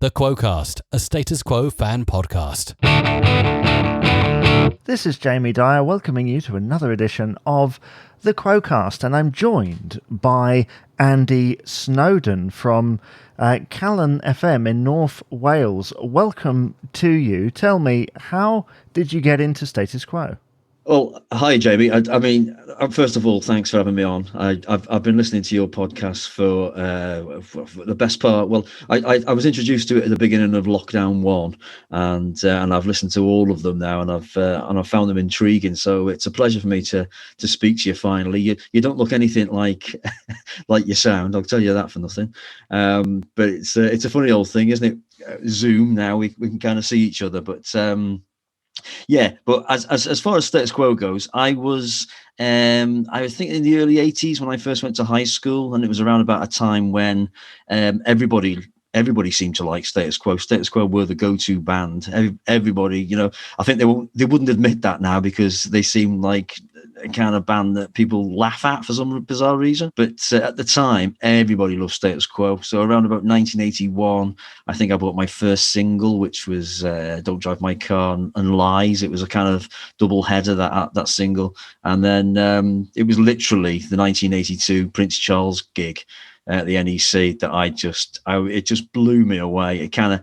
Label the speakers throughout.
Speaker 1: The Quo-Cast, a Status Quo fan podcast.
Speaker 2: This is Jamie Dyer welcoming you to another edition of The Quo-Cast, and I'm joined by Andy Snowden from Callan FM in North Wales. Welcome to you. Tell me, how did you get into Status Quo?
Speaker 3: Well, hi, Jamie. I mean, first of all, thanks for having me on. I've been listening to your podcast for the best part. Well, I was introduced to it at the beginning of Lockdown 1, and I've listened to all of them now, and I've found them intriguing. So it's a pleasure for me to speak to you finally. You don't look anything like like you sound. I'll tell you that for nothing. But it's a funny old thing, isn't it? Zoom now we can kind of see each other, but. Yeah, but as far as Status Quo goes, I was thinking in the early 80s when I first went to high school, and it was around about a time when everybody seemed to like Status Quo. Status Quo were the go-to band. Everybody, I think they wouldn't admit that now because they seem like a kind of band that people laugh at for some bizarre reason. But at the time, everybody loved Status Quo. So around about 1981, I think I bought my first single, which was Don't Drive My Car and Lies. It was a kind of double header, that single. And then it was literally the 1982 Prince Charles gig at the NEC that it just blew me away. It kind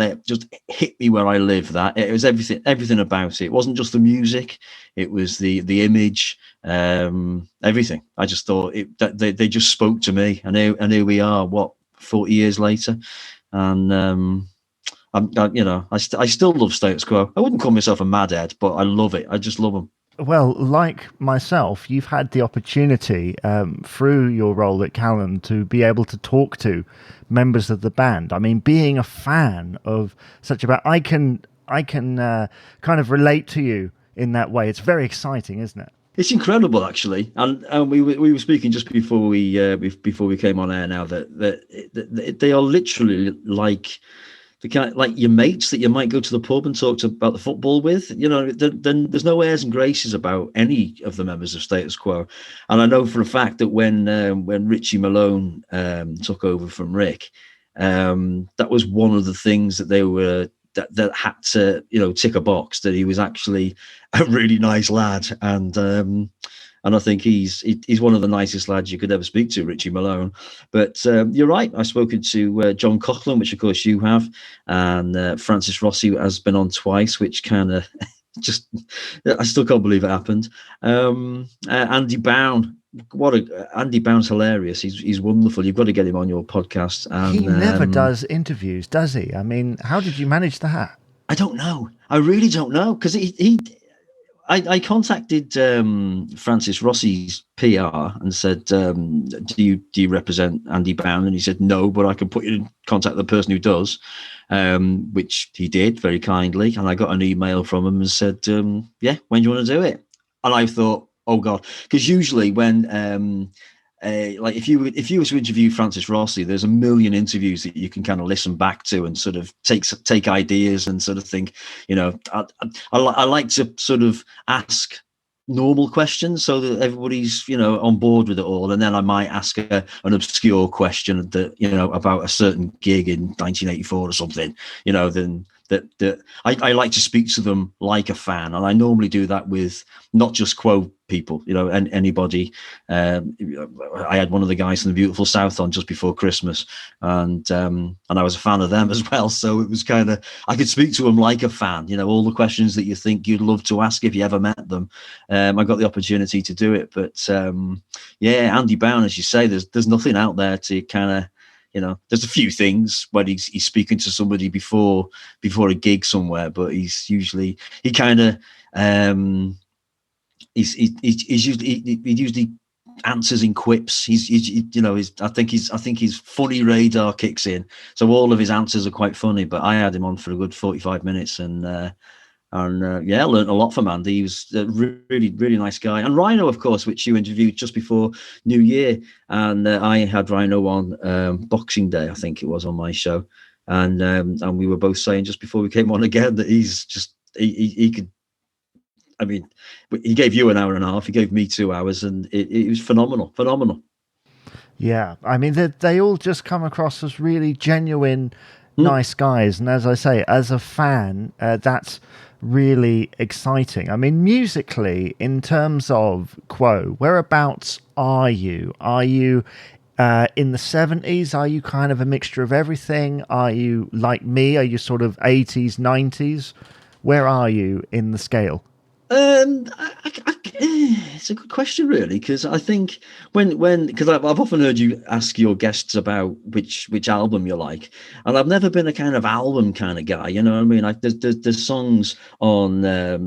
Speaker 3: of just hit me where I live. That it was everything about it. It wasn't just the music; it was the image, everything. I just thought they just spoke to me, and here we are, 40 years later, and I still love Status Quo. I wouldn't call myself a madhead, but I love it. I just love them.
Speaker 2: Well, like myself, you've had the opportunity through your role at Callan to be able to talk to members of the band. I mean, being a fan of such a band, I can kind of relate to you in that way. It's very exciting, isn't it?
Speaker 3: It's incredible, actually, and we were speaking just before we came on air. Now that they are literally like. The kind of, like your mates that you might go to the pub and talk about the football with, then there's no airs and graces about any of the members of Status Quo. And I know for a fact that when Richie Malone took over from Rick, that was one of the things that they were that had to tick a box, that he was actually a really nice lad, and I think he's one of the nicest lads you could ever speak to, Richie Malone. But you're right. I've spoken to John Coughlin, which of course you have, and Francis Rossi has been on twice, which kind of I still can't believe it happened. Andy Bown. Andy Bown's hilarious. He's wonderful. You've got to get him on your podcast. And,
Speaker 2: he never does interviews, does he? I mean, how did you manage that?
Speaker 3: I don't know. I really don't know, because I contacted Francis Rossi's PR and said, do you represent Andy Bown? And he said, no, but I can put you in contact with the person who does, which he did very kindly. And I got an email from him and said, yeah, when do you want to do it? And I thought, oh, God, because usually when like if you were to interview Francis Rossi, there's a million interviews that you can kind of listen back to and sort of take ideas and sort of think, I like to sort of ask normal questions so that everybody's on board with it all, and then I might ask an obscure question that about a certain gig in 1984 or something, then that I like to speak to them like a fan, and I normally do that with not just Quo people, and anybody. I had one of the guys from the Beautiful South on just before Christmas, and I was a fan of them as well. So it was kind of, I could speak to them like a fan. All the questions that you think you'd love to ask if you ever met them. I got the opportunity to do it, but yeah, Andy Bown, as you say, there's nothing out there to kind of. There's a few things when he's speaking to somebody before a gig somewhere, but he's usually he usually answers in quips. I think his funny radar kicks in, so all of his answers are quite funny. But I had him on for a good 45 minutes, and yeah, I learned a lot from Andy. He was a really, really nice guy. And Rhino, of course, which you interviewed just before New Year. And I had Rhino on Boxing Day, I think it was, on my show. And we were both saying just before we came on again that he's just, he could, I mean, he gave you an hour and a half, he gave me 2 hours, and it was phenomenal.
Speaker 2: Yeah, I mean, they all just come across as really genuine nice guys. And as I say, as a fan, that's really exciting. I mean, musically, in terms of Quo, whereabouts are you? Are you in the 70s? Are you kind of a mixture of everything? Are you like me? Are you sort of 80s, 90s? Where are you in the scale?
Speaker 3: It's a good question, really, because I think because I've often heard you ask your guests about which album you like, and I've never been a kind of album kind of guy. You know what I mean? Like there's songs on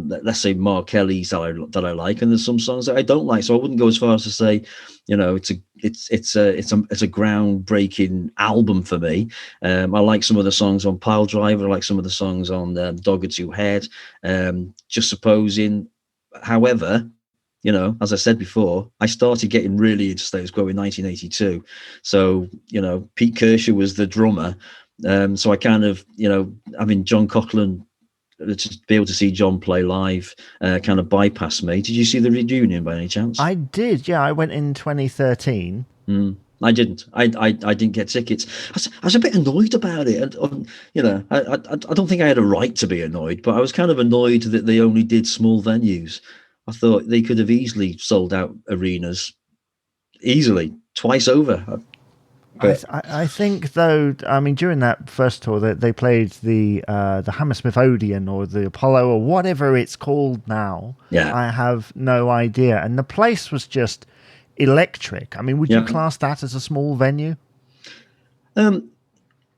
Speaker 3: let's say Mark Kelly's that I like, and there's some songs that I don't like. So I wouldn't go as far as to say, it's a groundbreaking album for me. I like some of the songs on Pile Driver. I like some of the songs on Dog or Two Head. Just Supposing. However, as I said before, I started getting really into Status Quo in 1982. So, Pete Kershaw was the drummer. So I kind of, John Coughlin, to be able to see John play live kind of bypassed me. Did you see the reunion by any chance?
Speaker 2: I did, yeah. I went in 2013.
Speaker 3: I didn't. I didn't get tickets. I was a bit annoyed about it, and I don't think I had a right to be annoyed, but I was kind of annoyed that they only did small venues. I thought they could have easily sold out arenas, easily twice over.
Speaker 2: I think, though, I mean, during that first tour, they played the Hammersmith Odeon or the Apollo or whatever it's called now.
Speaker 3: Yeah,
Speaker 2: I have no idea, and the place was just electric. I mean, would you class that as a small venue?
Speaker 3: And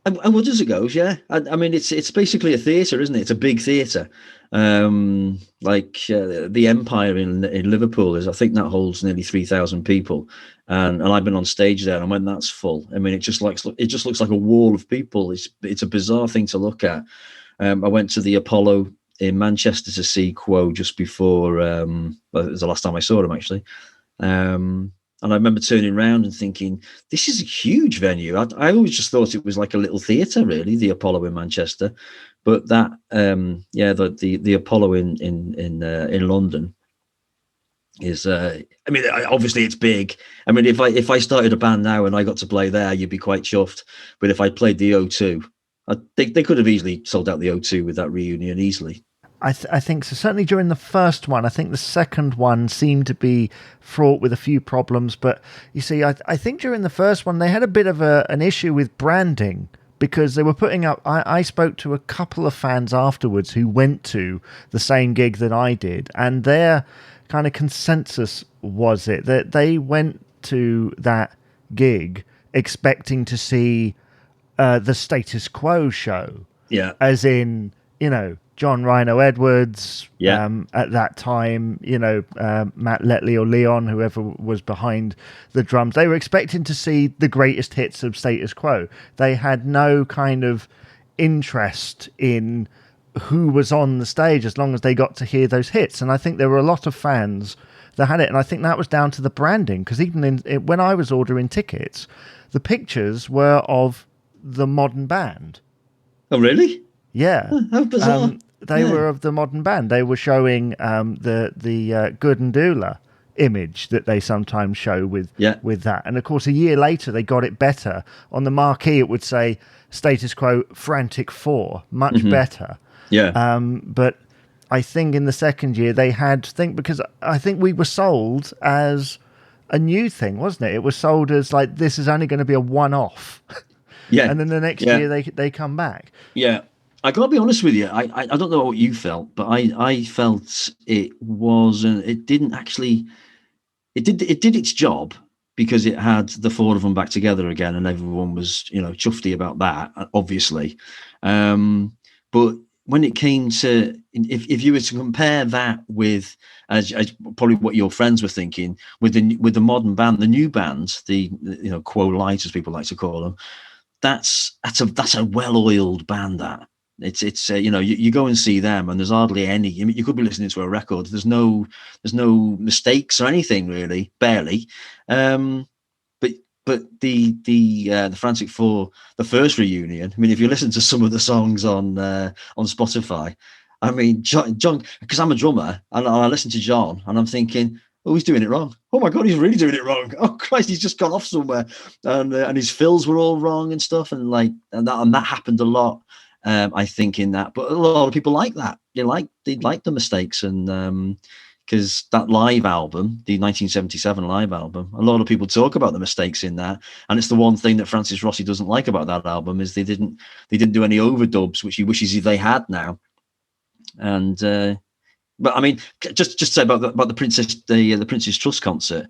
Speaker 3: what does it goes? Yeah, I mean, it's basically a theatre, isn't it? It's a big theatre, like the Empire in Liverpool is. I think that holds nearly 3,000 people, and I've been on stage there, and when that's full, I mean, it just looks like a wall of people. It's a bizarre thing to look at. I went to the Apollo in Manchester to see Quo just before. It was the last time I saw them, actually. And I remember turning around and thinking, this is a huge venue. I always just thought it was like a little theatre, really, the Apollo in Manchester. But that, the Apollo in London is, obviously it's big. I mean, if I started a band now and I got to play there, you'd be quite chuffed. But if I played the O2, they could have easily sold out the O2 with that reunion easily.
Speaker 2: I think so. Certainly during the first one. I think the second one seemed to be fraught with a few problems. But you see, I think during the first one, they had a bit of an issue with branding because they were putting up... I spoke to a couple of fans afterwards who went to the same gig that I did, and their kind of consensus was that they went to that gig expecting to see the Status Quo show.
Speaker 3: Yeah.
Speaker 2: As in, John Rhino Edwards, at that time, Matt Letley or Leon, whoever was behind the drums. They were expecting to see the greatest hits of Status Quo. They had no kind of interest in who was on the stage as long as they got to hear those hits. And I think there were a lot of fans that had it. And I think that was down to the branding, because even when I was ordering tickets, the pictures were of the modern band.
Speaker 3: Oh, really?
Speaker 2: Yeah.
Speaker 3: How bizarre.
Speaker 2: They were of the modern band. They were showing the Good and Doula image that they sometimes show with that. And of course, a year later, they got it better. On the marquee, it would say Status Quo Frantic 4, much better.
Speaker 3: Yeah.
Speaker 2: But I think in the second year, they had, because I think we were sold as a new thing, wasn't it? It was sold as like, this is only going to be a one-off.
Speaker 3: Yeah.
Speaker 2: And then the next year, they come back.
Speaker 3: Yeah. I got to be honest with you. I don't know what you felt, but I felt it wasn't. It didn't actually. It did its job because it had the four of them back together again, and everyone was chuffy about that, obviously. But when it came to if you were to compare that with as probably what your friends were thinking with the modern band, the new band, the Quo Light as people like to call them, that's a well-oiled band that. It's you go and see them and there's hardly any. I mean, you could be listening to a record. There's no mistakes or anything really, barely. But the Frantic Four, the first reunion. I mean, if you listen to some of the songs on Spotify, I mean, John, because I'm a drummer and I listen to John and I'm thinking, oh, he's doing it wrong. Oh my God, he's really doing it wrong. Oh Christ, he's just gone off somewhere, and his fills were all wrong and stuff, and that happened a lot. I think in that, but a lot of people like that. They like the mistakes, and because that live album, the 1977 live album, a lot of people talk about the mistakes in that, and it's the one thing that Francis Rossi doesn't like about that album is they didn't do any overdubs, which he wishes they had now. And but I mean, just say about the Prince's Trust concert,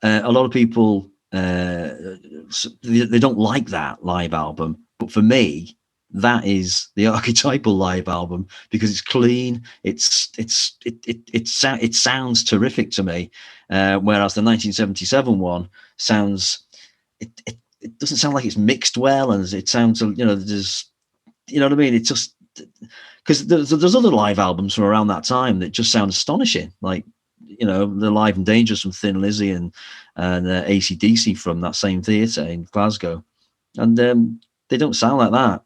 Speaker 3: a lot of people they don't like that live album, but for me, that is the archetypal live album because it's clean. It sounds terrific to me, whereas the 1977 one sounds it doesn't sound like it's mixed well, and it sounds there's what I mean. It's just because there's other live albums from around that time that just sound astonishing, like the Live and Dangerous from Thin Lizzy and AC/DC from that same theatre in Glasgow, and they don't sound like that.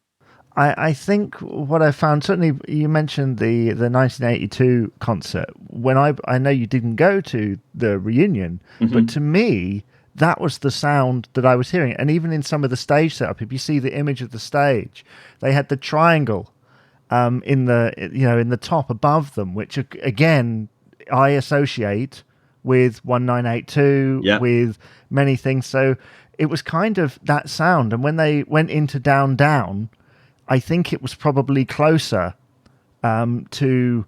Speaker 2: I think what I found, certainly you mentioned the 1982 concert, when I know you didn't go to the reunion, but to me, that was the sound that I was hearing. And even in some of the stage setup, if you see the image of the stage, they had the triangle in the top above them, which again, I associate with 1982, with many things. So it was kind of that sound. And when they went into Down Down, I think it was probably closer to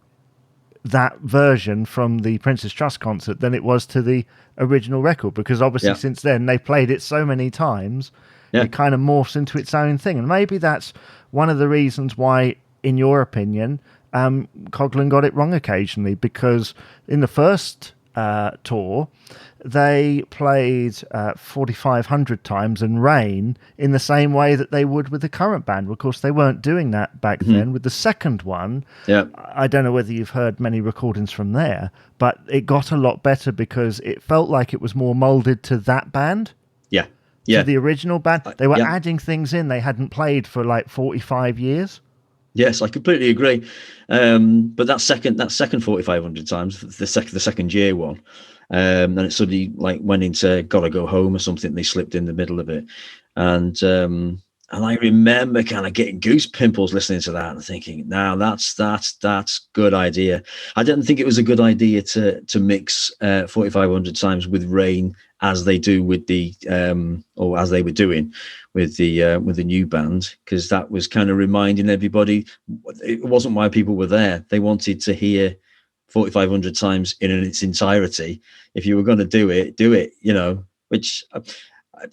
Speaker 2: that version from the Prince's Trust concert than it was to the original record, because obviously since then they played it so many times, it kind of morphs into its own thing. And maybe that's one of the reasons why, in your opinion, Coughlan got it wrong occasionally, because in the first tour, they played 4,500 times and Rain in the same way that they would with the current band. Of course, they weren't doing that back then. With the second one, I don't know whether you've heard many recordings from there, but it got a lot better because it felt like it was more molded to that band. To the original band. They were adding things in they hadn't played for like 45 years.
Speaker 3: Yes, I completely agree. But that second 4,500 times, the second year one, and it suddenly like went into "Gotta Go Home" or something. They slipped in the middle of it, and I remember kind of getting goose pimples listening to that and thinking, "Now that's good idea." I didn't think it was a good idea to mix 4,500 times with Rain as they do with the or as they were doing with the new band, because that was kind of reminding everybody it wasn't why people were there. They wanted to hear 4,500 times in its entirety. If you were going to do it, which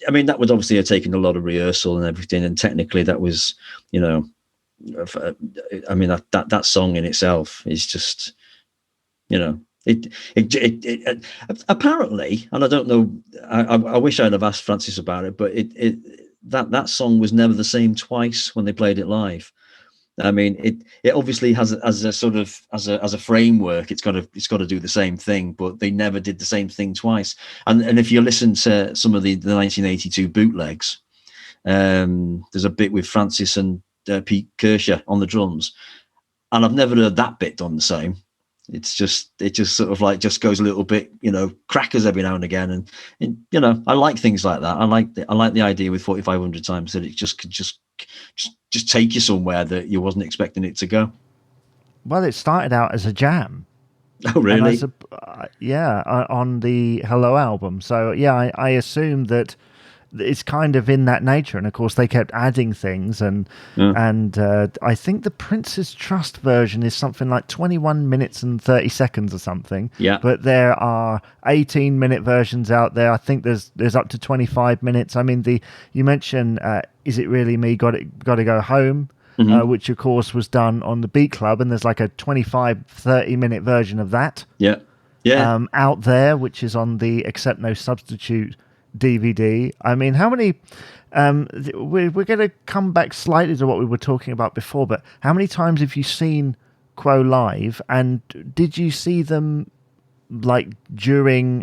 Speaker 3: I mean, that would obviously have taken a lot of rehearsal and everything. And technically that was, I mean, that song in itself is just, it apparently, and I don't know, I wish I'd have asked Francis about it, but that song was never the same twice when they played it live. I mean, it obviously has a sort of as a framework, it's got to do the same thing, but they never did the same thing twice. And if you listen to some of the 1982 bootlegs, there's a bit with Francis and Pete Kershaw on the drums, and I've never heard that bit done the same. It just sort of like just goes a little bit, crackers every now and again, and I like things like that. I like the idea with 4,500 times that it could just take you somewhere that you wasn't expecting it to go.
Speaker 2: Well, it started out as a jam.
Speaker 3: Oh, really?
Speaker 2: On the Hello album. So I assume that it's kind of in that nature, and of course they kept adding things, and I think the Prince's Trust version is something like 21 minutes and 30 seconds or something. But there are 18-minute versions out there. I think there's up to 25 minutes. I mean, you mentioned Is It Really Me? Gotta Go Home, which of course was done on the Beat Club, and there's like a 25-30 minute version of that out there, which is on the Accept No Substitute DVD. I mean, how many we're going to come back slightly to what we were talking about before, but how many times have you seen Quo live, and did you see them like during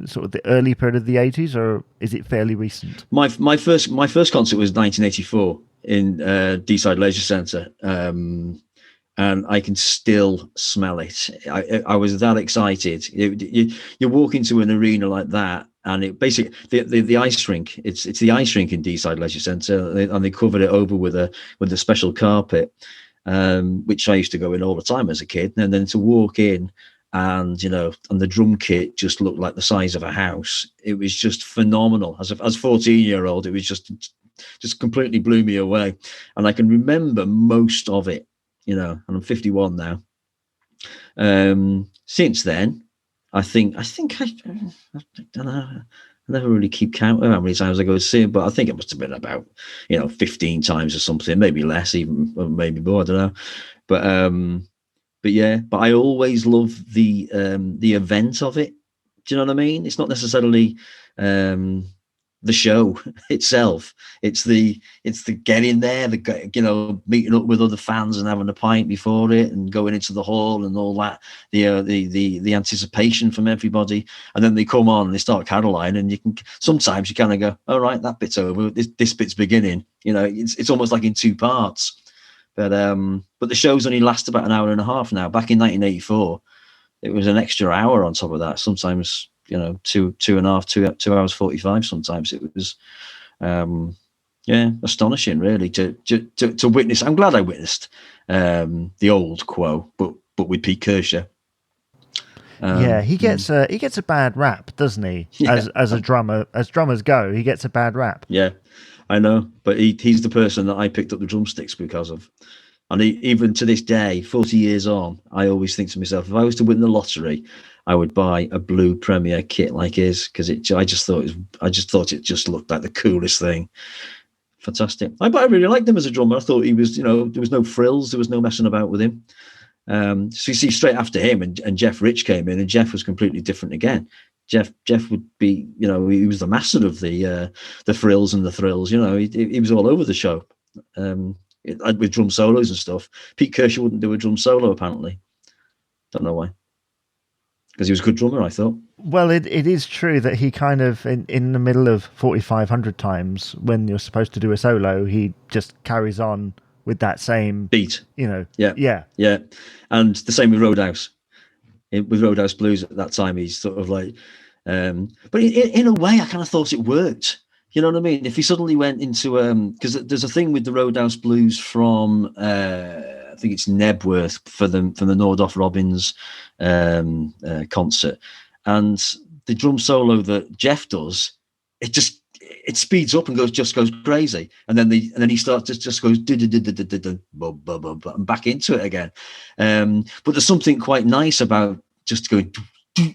Speaker 2: sort of the early period of the 80s, or is it fairly recent?
Speaker 3: My first concert was 1984 in Deeside Leisure Centre, and and I can still smell it. I was that excited. You walk into an arena like that, and it basically the ice rink. It's the ice rink in Deeside Leisure Centre, and they covered it over with a special carpet, which I used to go in all the time as a kid. And then to walk in, and and the drum kit just looked like the size of a house. It was just phenomenal. As 14-year-old, it was just completely blew me away, and I can remember most of it. And I'm 51 now. Since then, I don't know. I never really keep count of how many times I go to see it, but I think it must have been about 15 times or something, maybe less, even, or maybe more. I don't know, but yeah. But I always love the event of it. Do you know what I mean? It's not necessarily the show itself. It's the getting there, meeting up with other fans and having a pint before it, and going into the hall and all that. The anticipation from everybody, and then they come on and they start Caroline, and sometimes you kind of go, all right, that bit's over. This bit's beginning. It's almost like in two parts. But the shows only last about an hour and a half now. Back in 1984, it was an extra hour on top of that. Sometimes, 2 hours 45. Sometimes it was, astonishing, really, to witness. I'm glad I witnessed the old Quo, but with Pete Kershaw.
Speaker 2: He gets a bad rap, doesn't he? Yeah. As a drummer, as drummers go, he gets a bad rap.
Speaker 3: Yeah, I know, but he's the person that I picked up the drumsticks because of. And even to this day, 40 years on, I always think to myself, if I was to win the lottery, I would buy a blue Premier kit like his, because I just thought it just looked like the coolest thing. Fantastic. But I really liked him as a drummer. I thought he was, there was no frills, there was no messing about with him. So you see, straight after him, and Jeff Rich came in, and Jeff was completely different again. Jeff would be, he was the master of the frills and the thrills. He was all over the show. With drum solos and stuff. Pete Kershaw wouldn't do a drum solo, apparently. Don't know why. Because he was a good drummer, I thought.
Speaker 2: Well, it is true that he kind of, in the middle of 4,500 times, when you're supposed to do a solo, he just carries on with that same
Speaker 3: beat.
Speaker 2: Yeah.
Speaker 3: And the same with Roadhouse. With Roadhouse Blues at that time, he's sort of like... but in a way, I kind of thought it worked. You know what I mean? If he suddenly went into because there's a thing with the Roadhouse Blues from I think it's Nebworth for the Nordoff Robbins concert, and the drum solo that Jeff does, it speeds up and goes crazy, and then he starts just goes and back into it again. But there's something quite nice about just going and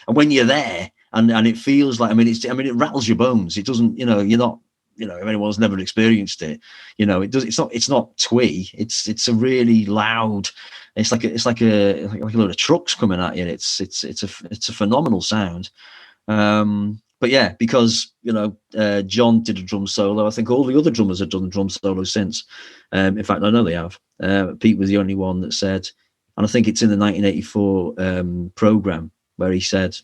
Speaker 3: when you're there. And it feels like, it rattles your bones. It doesn't, you're not, if anyone's never experienced it, it's not twee. It's a really loud, it's like a load of trucks coming at you. It's a phenomenal sound. But yeah, because, John did a drum solo. I think all the other drummers have done drum solos since. In fact, I know they have. Pete was the only one that said, and I think it's in the 1984 program where he said,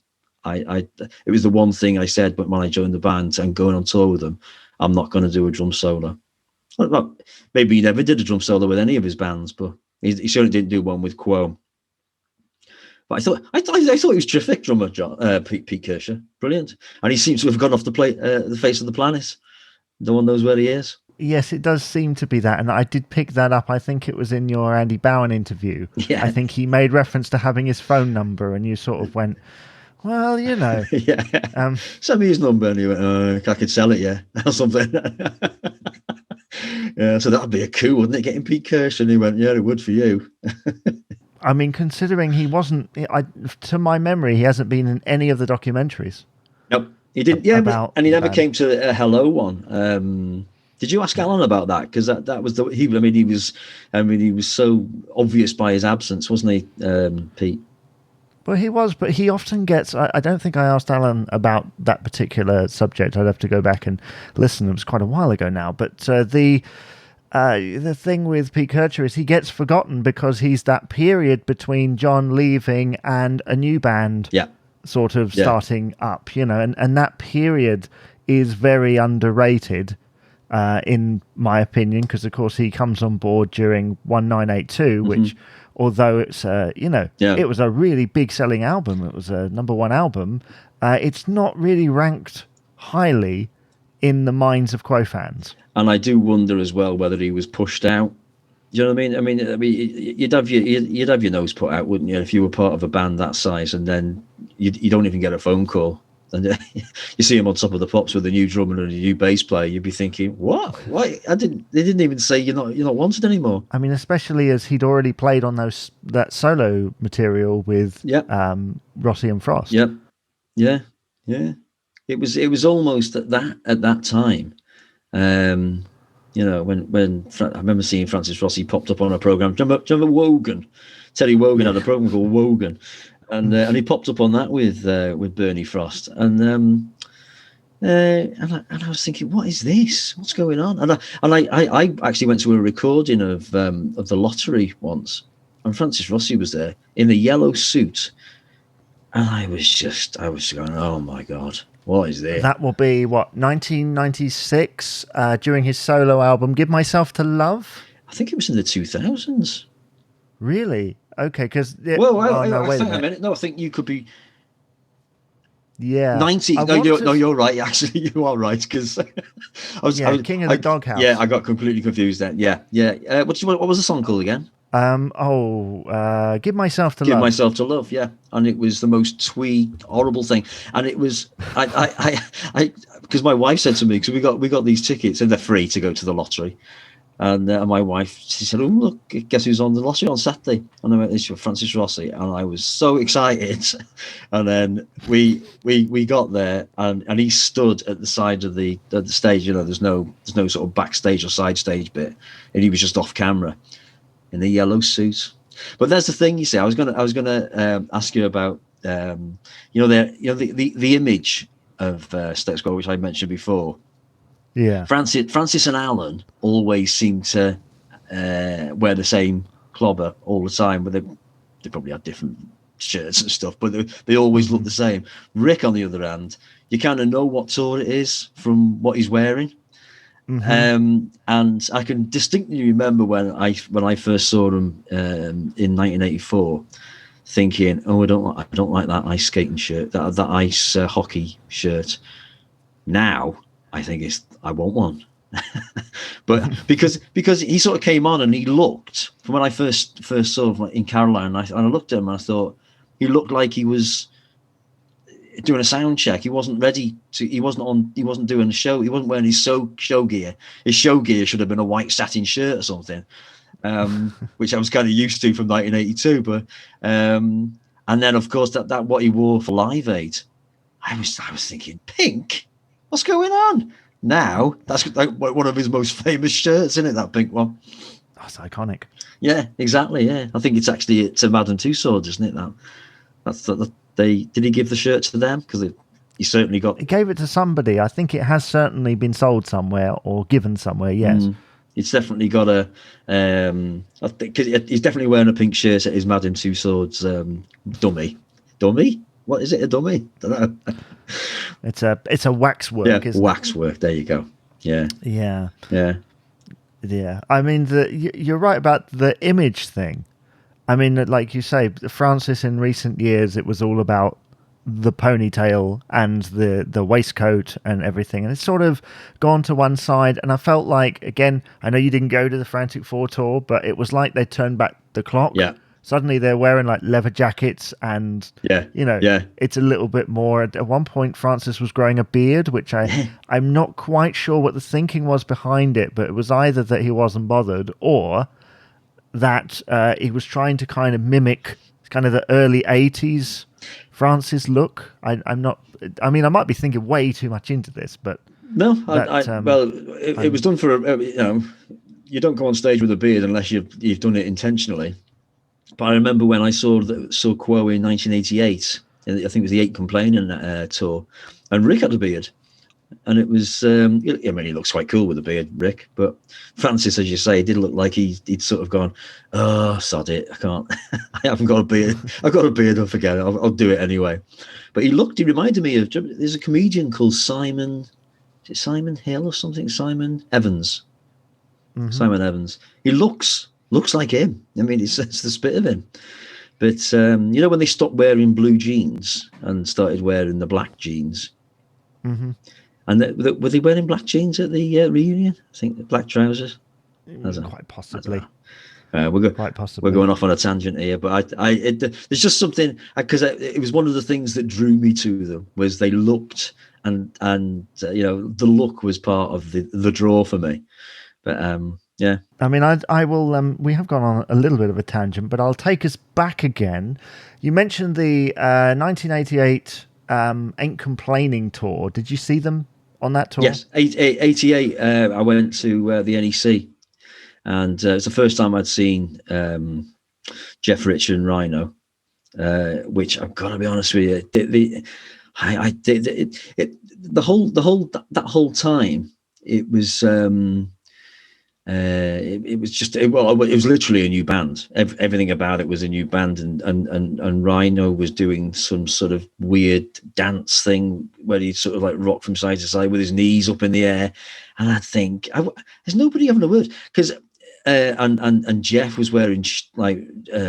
Speaker 3: it was the one thing I said, but when I joined the band and going on tour with them, I'm not going to do a drum solo. Well, maybe he never did a drum solo with any of his bands, but he certainly didn't do one with Quo. But I thought he was terrific drummer, Pete Kershaw, brilliant, and he seems to have gone off the face of the planet. No one knows where he is.
Speaker 2: Yes, it does seem to be that, and I did pick that up. I think it was in your Andy Bowen interview.
Speaker 3: Yeah.
Speaker 2: I think he made reference to having his phone number, and you sort of went, well,
Speaker 3: yeah. Send me his number, and he went, I could sell it, yeah, or something. Yeah, so that'd be a coup, wouldn't it, getting Pete Kershaw? And he went, yeah, it would for you.
Speaker 2: Considering he wasn't, to my memory, he hasn't been in any of the documentaries.
Speaker 3: Nope, he didn't. Yeah, and he never came to a Hello one. Did you ask Alan about that? Because that was he was so obvious by his absence, wasn't he, Pete?
Speaker 2: Well, he was, but he often gets... I don't think I asked Alan about that particular subject. I'd have to go back and listen. It was quite a while ago now. But the thing with Pete Kershaw is he gets forgotten because he's that period between John leaving and a new band sort of starting up, and that period is very underrated. in my opinion, because of course he comes on board during 1982, which, although it's it was a really big selling album, it was a number one album, it's not really ranked highly in the minds of Quo fans.
Speaker 3: And I do wonder as well whether he was pushed out. Do you know what I mean? I mean, you'd have your nose put out, wouldn't you, if you were part of a band that size, and then you don't even get a phone call, and you see him on top of the pops with a new drummer and a new bass player. You'd be thinking, "What? Why? They didn't even say you're not wanted anymore." I
Speaker 2: mean, especially as he'd already played on that solo material with Rossi and Frost.
Speaker 3: Yep. Yeah. It was almost at that time. When I remember seeing Francis Rossi popped up on a program. Do you remember Wogan? Terry Wogan had a program called Wogan, and he popped up on that with Bernie Frost, and I was thinking, what is this? What's going on? And I actually went to a recording of the Lottery once, and Francis Rossi was there in a yellow suit, and I was going, oh my God. What is this?
Speaker 2: That will be, 1996, during his solo album, Give Myself to Love?
Speaker 3: I think it was in the 2000s.
Speaker 2: Really? Okay, because...
Speaker 3: wait a minute. No, I think you could be...
Speaker 2: Yeah.
Speaker 3: 90... No, you're right. Actually, you are right, because...
Speaker 2: King of the Doghouse.
Speaker 3: Yeah, I got completely confused then. Yeah. What was the song called again?
Speaker 2: Give Myself to Love.
Speaker 3: Give Myself to Love, yeah. And it was the most twee, horrible thing. And it was, I because my wife said to me, because we got these tickets and they're free to go to the Lottery. And my wife, she said, "Oh, look, guess who's on the Lottery on Saturday?" And I went, "It's Francis Rossi." And I was so excited. And then we got there, and he stood at the side of the stage. There's no sort of backstage or side stage bit, and he was just off camera in the yellow suit. But there's the thing, you see. I was gonna ask you about the image of Status Quo, which I mentioned before.
Speaker 2: Yeah,
Speaker 3: Francis and Alan always seem to wear the same clobber all the time, but they probably had different shirts and stuff, but they always look the same. Rick, on the other hand, you kind of know what tour it is from what he's wearing. And I can distinctly remember when I first saw him in 1984, thinking, "Oh, I don't like that ice skating shirt, that ice hockey shirt." Now I think I want one, but because he sort of came on and he looked, from when I first saw him in Caroline, and I looked at him and I thought he looked like he was doing a sound check. He wasn't ready to. He wasn't doing a show. He wasn't wearing his show gear. His show gear should have been a white satin shirt or something, which I was kind of used to from 1982. But and then of course that what he wore for Live Aid, I was thinking, pink. What's going on? Now that's like one of his most famous shirts, isn't it? That pink one.
Speaker 2: That's iconic.
Speaker 3: Yeah, exactly. Yeah, I think it's a Madame Tussauds, isn't it? Did he give the shirt to them? Because he certainly got.
Speaker 2: He gave it to somebody. I think it has certainly been sold somewhere or given somewhere. Yes,
Speaker 3: it's definitely got a. I think he's definitely wearing a pink shirt at his Madame Tussauds dummy. Dummy? What is it? A dummy? Don't know.
Speaker 2: It's a waxwork.
Speaker 3: Yeah,
Speaker 2: isn't
Speaker 3: waxwork. There you go. Yeah.
Speaker 2: Yeah.
Speaker 3: Yeah.
Speaker 2: Yeah. I mean, you're right about the image thing. I mean, like you say, Francis in recent years, it was all about the ponytail and the waistcoat and everything. And it's sort of gone to one side. And I felt like, again, I know you didn't go to the Frantic Four tour, but it was like they turned back the clock.
Speaker 3: Yeah.
Speaker 2: Suddenly they're wearing like leather jackets and, it's a little bit more. At one point, Francis was growing a beard, which I'm not quite sure what the thinking was behind it, but it was either that he wasn't bothered or that he was trying to kind of mimic kind of the early 80s Francis look. I might be thinking way too much into this, but
Speaker 3: no, it was done for you don't go on stage with a beard unless you've done it intentionally. But I remember when I saw Quo in 1988, I think it was the 8 Complaining tour, and Rick had a beard. And it was, he looks quite cool with a beard, Rick. But Francis, as you say, did look like he'd sort of gone, "Oh, sod it, I can't, I haven't got a beard. I've got a beard, I'll forget it, I'll do it anyway." But he reminded me of, there's a comedian called Simon is it Simon Hill or something? Simon Evans.
Speaker 2: Mm-hmm.
Speaker 3: Simon Evans. He looks like him. I mean, it's the spit of him. But you know, when they stopped wearing blue jeans and started wearing the black jeans,
Speaker 2: Mm-hmm.
Speaker 3: and were they wearing black jeans at the reunion? I think black trousers.
Speaker 2: Quite possibly.
Speaker 3: We're
Speaker 2: Possibly.
Speaker 3: going off on a tangent here, but there's just something, because it was one of the things that drew me to them, was they looked, and you know, the look was part of the draw for me. But yeah.
Speaker 2: I mean, I will. We have gone on a little bit of a tangent, but I'll take us back again. You mentioned the 1988 Ain't Complaining tour. Did you see them on that tour?
Speaker 3: Yes, 88. I went to the NEC, and it's the first time I'd seen Jeff, Rich, and Rhino. Which I've got to be honest with you, that whole time, it was. It was literally a new band. Everything about it was a new band, and Rhino was doing some sort of weird dance thing where he sort of like rocked from side to side with his knees up in the air, and I think there's nobody having a word, because and Jeff was wearing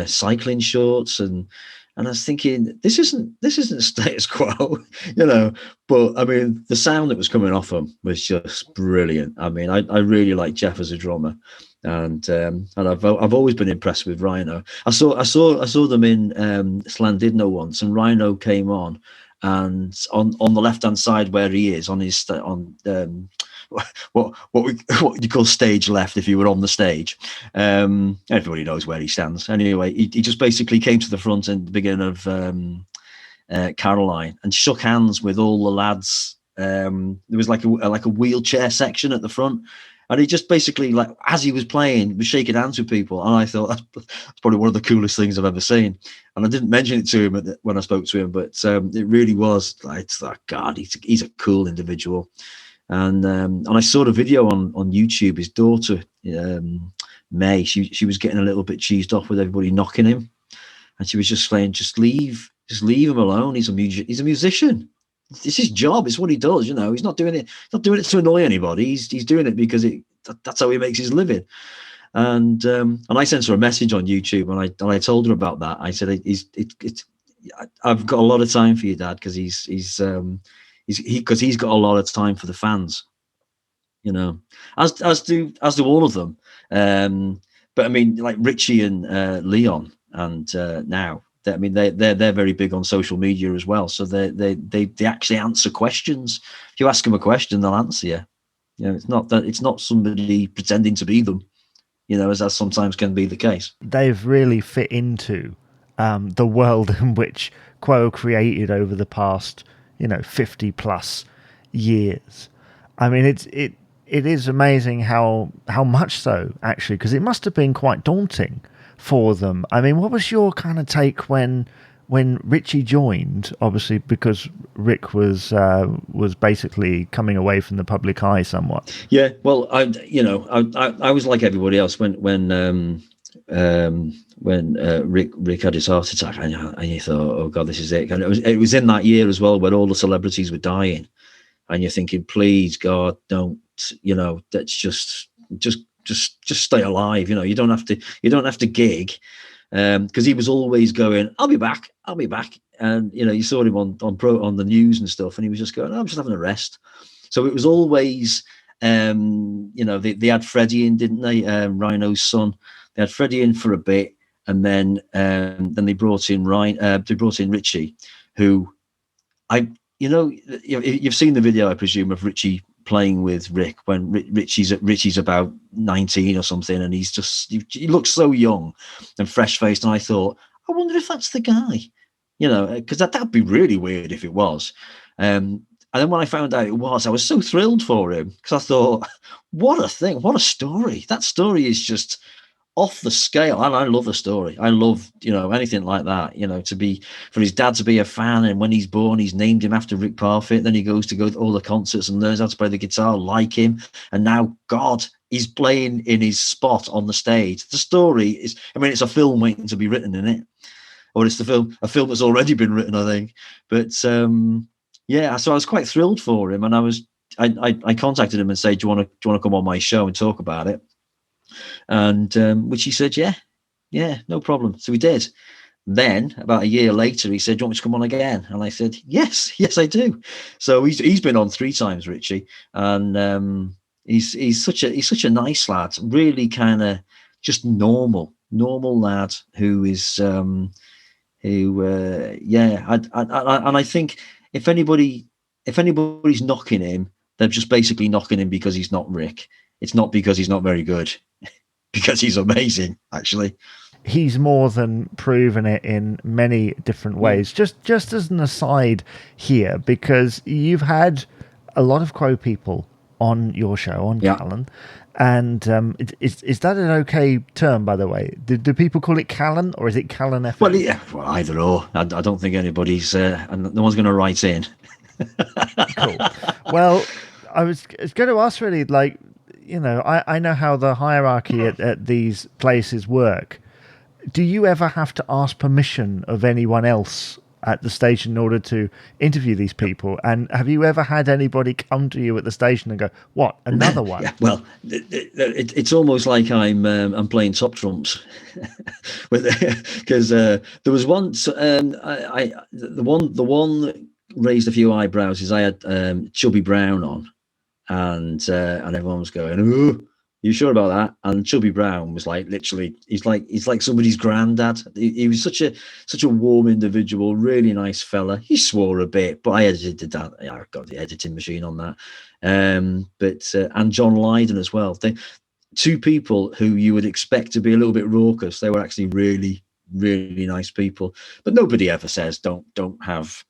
Speaker 3: cycling shorts, and I was thinking, this isn't Status Quo, you know. But I mean, the sound that was coming off him was just brilliant. I mean, I really like Jeff as a drummer, and I've always been impressed with Rhino. I saw them in Llandudno once, and Rhino came on, and on the left hand side where he is on his what you call stage left, if you were on the stage. Everybody knows where he stands. Anyway, he just basically came to the front in the beginning of Caroline and shook hands with all the lads. There was like a wheelchair section at the front, and he just basically, like, as he was playing, was shaking hands with people. And I thought that's probably one of the coolest things I've ever seen. And I didn't mention it to him when I spoke to him, but it really was like, it's like, God, he's a cool individual. And I saw the video on YouTube. His daughter, May, she was getting a little bit cheesed off with everybody knocking him, and she was just saying, just leave him alone. He's a musician. It's his job. It's what he does. You know, he's not doing it to annoy anybody. He's doing it because that's how he makes his living. And I sent her a message on YouTube, and I told her about that. I said, I've got a lot of time for you, Dad, because he's got a lot of time for the fans, you know, as do all of them. But I mean, like Richie and Leon, and now, I mean, they're very big on social media as well. So they actually answer questions. If you ask them a question, they'll answer you. You know, it's not somebody pretending to be them, you know, as that sometimes can be the case. They've
Speaker 2: really fit into the world in which Quo created over the past, 50 plus years. I mean, it is amazing how much so, actually, because it must have been quite daunting for them. I mean, what was your kind of take when Richie joined? Obviously, because Rick was basically coming away from the public eye somewhat.
Speaker 3: Yeah, well, I was like everybody else when Rick had his heart attack, and you thought, oh God, this is it. And it was in that year as well when all the celebrities were dying, and you're thinking, please God, don't, that's just stay alive. You don't have to gig, because he was always going, I'll be back. And you saw him on the news and stuff, and he was just going, I'm just having a rest. So it was always, they had Freddie in, didn't they? Rhino's son. They had Freddie in for a bit, and then they brought in Richie, who you've seen the video, I presume, of Richie playing with Rick when Richie's about 19 or something, and he looks so young and fresh faced, and I thought, I wonder if that's the guy, because that'd be really weird if it was. And then when I found out it was, I was so thrilled for him, because I thought, what a thing, what a story. That story is just off the scale, and I love the story. I love, anything like that, for his dad to be a fan, and when he's born, he's named him after Rick Parfitt. Then he goes to all the concerts and learns how to play the guitar like him. And now, God, he's playing in his spot on the stage. The story is, it's a film waiting to be written, in it, or it's a film that's already been written, I think. But yeah, so I was quite thrilled for him, and I was I contacted him and said, do you want to come on my show and talk about it? And which he said, yeah, no problem. So we did. Then about a year later, he said, do you want me to come on again? And I said, yes, I do. So he's been on 3 times, Richie, and he's such a nice lad, really kind of just normal lad who is and I think if anybody's knocking him, they're just basically knocking him because he's not Rick. It's not because he's not very good, because he's amazing, actually.
Speaker 2: He's more than proven it in many different ways. Just as an aside here, because you've had a lot of Quo people on your show, on Callan, and is that an okay term, by the way? Do people call it Callan, or is it Callan FM?
Speaker 3: Well, either or. I don't think anybody's, no one's going to write in.
Speaker 2: Cool. Well, I was going to ask really, like, I know how the hierarchy at these places work. Do you ever have to ask permission of anyone else at the station in order to interview these people? And have you ever had anybody come to you at the station and go, "What, another one?"
Speaker 3: Yeah, well, it's almost like I'm playing top trumps, because there was one. The one that raised a few eyebrows is I had Chubby Brown on, and everyone was going, "Ooh, you sure about that?" And Chubby Brown was like, literally, he's like somebody's granddad. He was such a warm individual, really nice fella. He swore a bit, but I edited that. I got the editing machine on that. And John Lydon as well. They 2 people who you would expect to be a little bit raucous. They were actually really, really nice people. But nobody ever says don't have,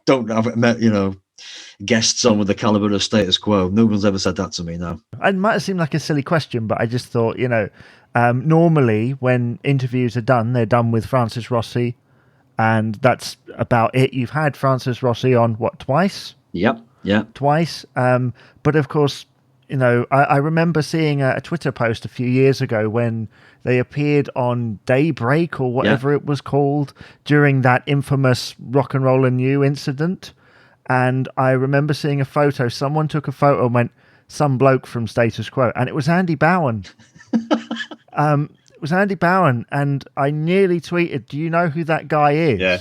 Speaker 3: don't have, guests on with the caliber of Status Quo. No one's ever said that to me now.
Speaker 2: It might have seemed like a silly question, but I just thought, normally when interviews are done, they're done with Francis Rossi, and that's about it. You've had Francis Rossi on, what, twice?
Speaker 3: Yep. Yeah.
Speaker 2: Twice. But of course, I remember seeing a Twitter post a few years ago when they appeared on Daybreak or whatever it was called during that infamous Rock and Roll and You incident. And I remember seeing a photo. Someone took a photo and went, "Some bloke from Status Quo," and it was Andy Bowen. It was Andy Bowen, and I nearly tweeted, "Do you know who that guy is?"
Speaker 3: Yeah.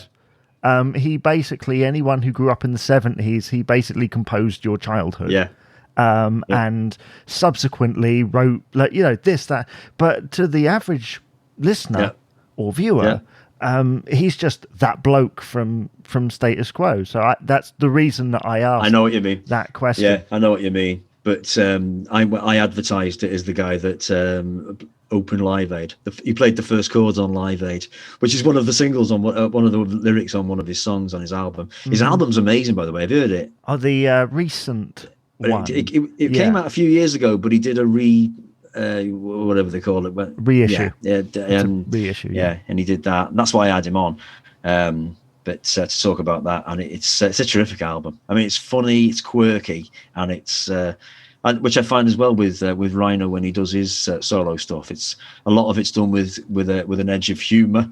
Speaker 2: He basically, anyone who grew up in the 70s, he basically composed your childhood.
Speaker 3: Yeah.
Speaker 2: And subsequently wrote, this, that. But to the average listener or viewer, he's just that bloke from Status Quo. So that's the reason that I asked.
Speaker 3: I know what you mean.
Speaker 2: That question.
Speaker 3: Yeah, I know what you mean. But I advertised it as the guy that opened Live Aid. He played the first chords on Live Aid, which is one of the singles on one of the lyrics on one of his songs on his album. His album's amazing, by the way. Have you heard it?
Speaker 2: Oh, the recent one.
Speaker 3: It came out a few years ago, but he did a whatever they call it,
Speaker 2: reissue.
Speaker 3: Reissue. Yeah, and he did that. And that's why I had him on. But to talk about that, and it's a terrific album. I mean, it's funny, it's quirky, and it's which I find as well with Rhino when he does his solo stuff. It's a lot of it's done with an edge of humour.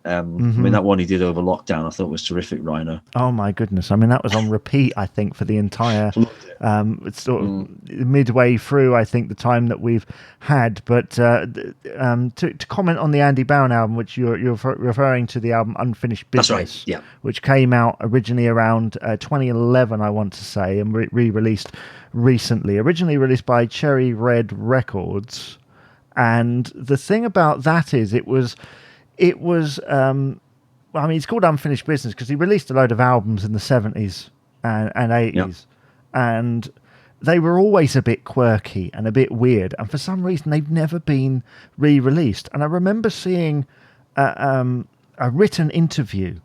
Speaker 3: I mean, that one he did over lockdown, I thought was terrific, Rhino.
Speaker 2: Oh my goodness! I mean, that was on repeat, I think, for the entire. It's sort of midway through, I think, the time that we've had. But to comment on the Andy Bowen album, which you're referring to, the album Unfinished Business,
Speaker 3: that's right. Yeah.
Speaker 2: Which came out originally around 2011, I want to say, and re-released recently. Originally released by Cherry Red Records, and the thing about that is it was it's called Unfinished Business because he released a load of albums in the 70s and 80s, and they were always a bit quirky and a bit weird, and for some reason they've never been re-released. And I remember seeing a written interview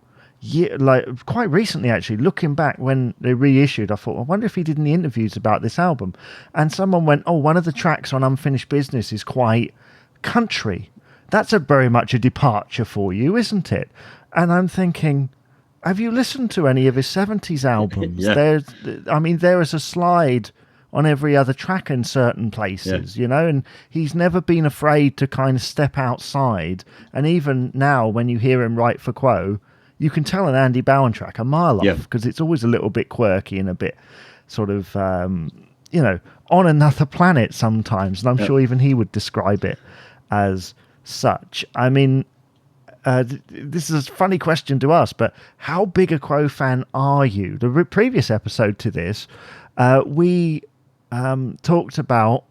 Speaker 2: quite recently, actually, looking back when they reissued. I thought, I wonder if he did any interviews about this album, and someone went, "Oh, one of the tracks on Unfinished Business is quite country. That's very much a departure for you, isn't it?" And I'm thinking, have you listened to any of his 70s albums? There is a slide on every other track in certain places, and he's never been afraid to kind of step outside. And even now, when you hear him write for Quo, you can tell an Andy Bowen track a mile off because it's always a little bit quirky and a bit. sort of, on another planet sometimes. And I'm
Speaker 3: Yep.
Speaker 2: sure even he would describe it as such. I mean, this is a funny question to ask, but how big a Quo fan are you? The previous episode to this, we talked about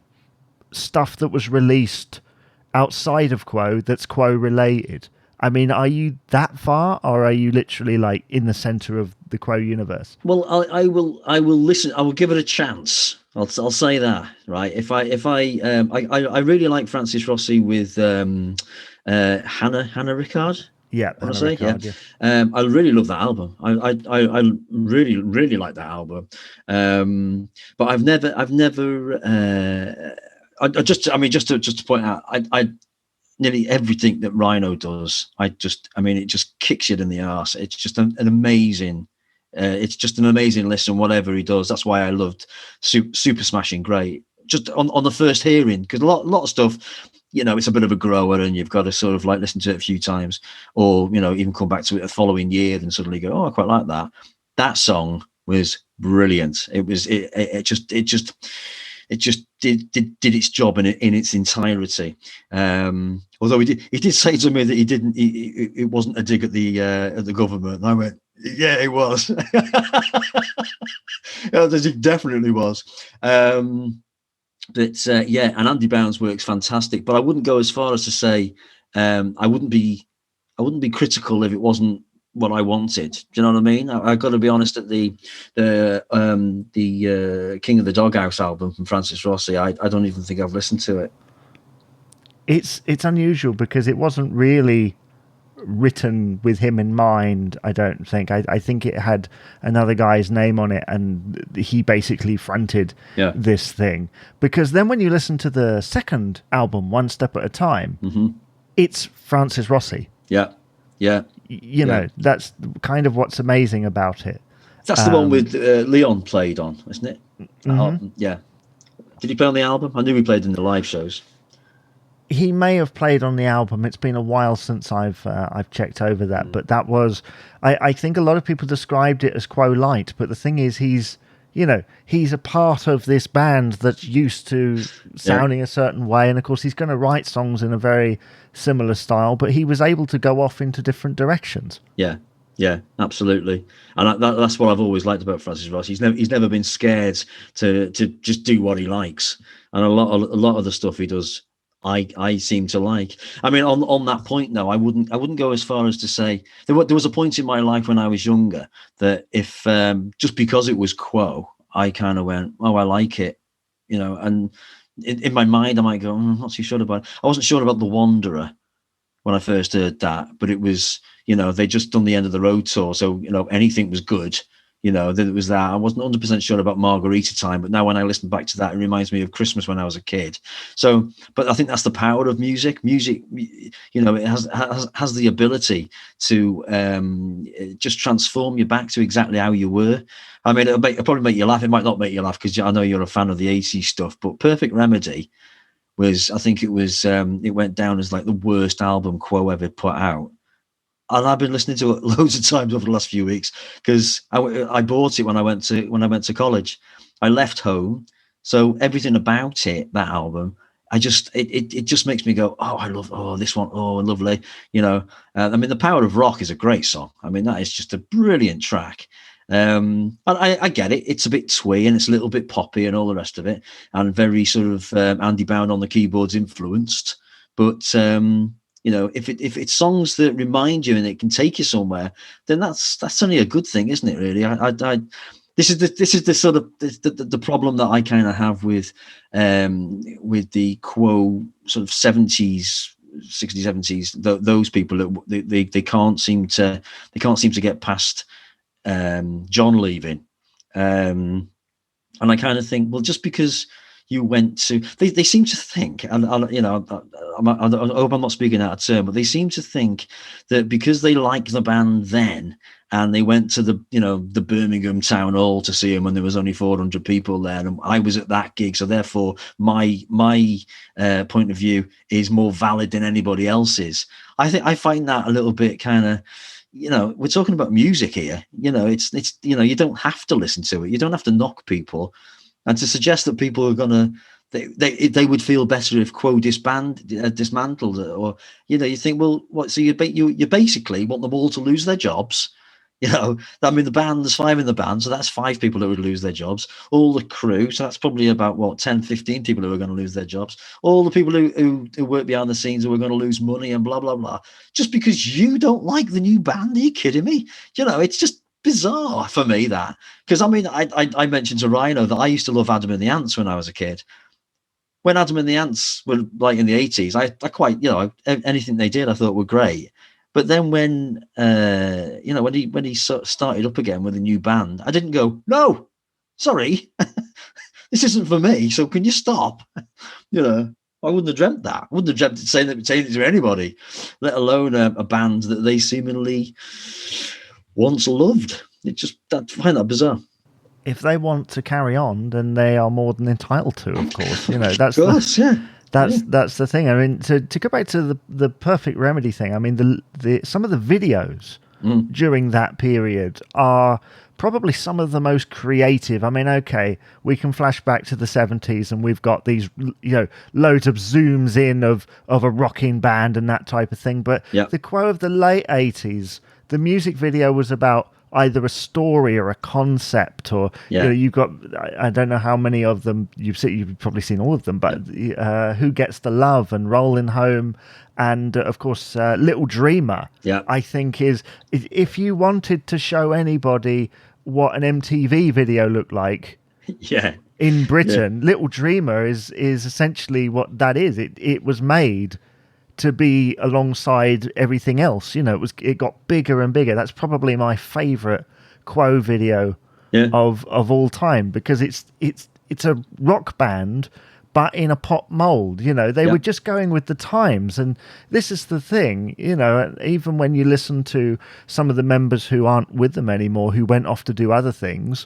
Speaker 2: stuff that was released outside of Quo that's Quo related. I mean, are you that far, or are you literally like in the center of the Quo universe?
Speaker 3: Well, I will listen. I will give it a chance. I'll say that, right. If I really like Francis Rossi with Hannah Ricard.
Speaker 2: Yeah,
Speaker 3: I want to
Speaker 2: Hannah
Speaker 3: say,
Speaker 2: Ricard,
Speaker 3: yeah. I really love that album. I really like that album. But I've never. Just to point out, I nearly everything that Rhino does. It just kicks you in the arse. It's just an amazing. It's just an amazing listen. Whatever he does, that's why I loved Super Smashing Great. Just on the first hearing, because a lot of stuff, it's a bit of a grower, and you've got to sort of like listen to it a few times, or even come back to it the following year and suddenly go, oh, I quite like that. That song was brilliant. It just did its job in its entirety. Although he did say to me that it wasn't a dig at the government. And I went, yeah, it was. It definitely was. But and Andy Bound's work's fantastic. But I wouldn't go as far as to say I wouldn't be critical if it wasn't what I wanted. Do you know what I mean? I got to be honest. At the King of the Doghouse album from Francis Rossi, I don't even think I've listened to it.
Speaker 2: It's unusual because it wasn't really written with him in mind. I don't think. I think it had another guy's name on it, and he basically fronted this thing. Because then when you listen to the second album, One Step at a Time, it's Francis Rossi.
Speaker 3: Yeah.
Speaker 2: You know, that's kind of what's amazing about it.
Speaker 3: That's the one with Leon played on, isn't it? Yeah. Did he play on the album? I knew he played in the live shows.
Speaker 2: He may have played on the album. It's been a while since I've checked over that, but that was. I think a lot of people described it as Quo Light, but the thing is, he's a part of this band that's used to sounding a certain way, and of course he's going to write songs in a very similar style, but he was able to go off into different directions.
Speaker 3: Yeah, absolutely, and that's what I've always liked about Francis Rossi. He's never been scared to just do what he likes, and a lot of the stuff he does, I seem to like. I mean, on that point, though, I wouldn't go as far as to say there was a point in my life when I was younger that if just because it was Quo, I kind of went, oh, I like it, and in my mind I might go, I'm not too sure about it. I wasn't sure about The Wanderer when I first heard that, but it was, they just done the End of the Road tour, so anything was good. That it was that. I wasn't 100% sure about Margarita Time, but now when I listen back to that, it reminds me of Christmas when I was a kid. So, but I think that's the power of music. Music, it has the ability to just transform you back to exactly how you were. I mean, it'll probably make you laugh. It might not make you laugh because I know you're a fan of the 80s stuff, but Perfect Remedy was, I think it went down as like the worst album Quo ever put out. And I've been listening to it loads of times over the last few weeks because I bought it when I went to college. I left home, so everything about it, that album, it just makes me go, oh, I love this one, oh, lovely, I mean, The Power of Rock is a great song. I mean, that is just a brilliant track. And I get it. It's a bit twee and it's a little bit poppy and all the rest of it, and very sort of Andy Bound on the keyboards influenced, but. If it's songs that remind you and it can take you somewhere, then that's only a good thing, isn't it? Really, this is the sort of the problem that I kind of have with the Quo sort of 70s, 60s, 70s. Those people that they can't seem to get past John leaving, and I kind of think, well, just because. You went to. They seem to think, and I hope I'm not speaking out of turn, but they seem to think that because they like the band then, and they went to the Birmingham Town Hall to see them when there was only 400 people there, and I was at that gig, so therefore my point of view is more valid than anybody else's. I find that a little bit kind of. we're talking about music here. It's you don't have to listen to it. You don't have to knock people, and to suggest that people are gonna they would feel better if Quo dismantled it, or you think, well, what? So you basically want them all to lose their jobs. I mean, there's 5 in the band, so that's 5 people that would lose their jobs. All the crew, so that's probably about 10, 15 people who are going to lose their jobs. All the people who work behind the scenes who are going to lose money and blah blah blah, just because you don't like the new band. Are you kidding me? It's just bizarre for me, that, because I mean, I mentioned to Rhino that I used to love Adam and the Ants when I was a kid. When Adam and the Ants were like in the 80s, I quite, anything they did I thought were great. But then when he started up again with a new band, I didn't go, no, sorry, this isn't for me. So can you stop? I wouldn't have dreamt that. I wouldn't have dreamt saying it to anybody, let alone a band that they seemingly once loved. I find that bizarre.
Speaker 2: If they want to carry on, then they are more than entitled to, of course. That's
Speaker 3: of course,
Speaker 2: That's the thing. I mean, to go back to the Perfect Remedy thing, I mean, some of the videos during that period are probably some of the most creative. I mean, okay, we can flash back to the 70s and we've got these, loads of zooms in of a rocking band and that type of thing. But the Quo of the late 80s, the music video was about either a story or a concept, or you've got, I don't know how many of them you've probably seen all of them, but Who Gets the Love and Rolling Home, and of course Little Dreamer. I think is, if you wanted to show anybody what an MTV video looked like in Britain, Little Dreamer is essentially what that is. It was made to be alongside everything else. It got bigger and bigger. That's probably my favorite Quo video of all time, because it's a rock band but in a pop mold. They were just going with the times. And this is the thing, even when you listen to some of the members who aren't with them anymore, who went off to do other things,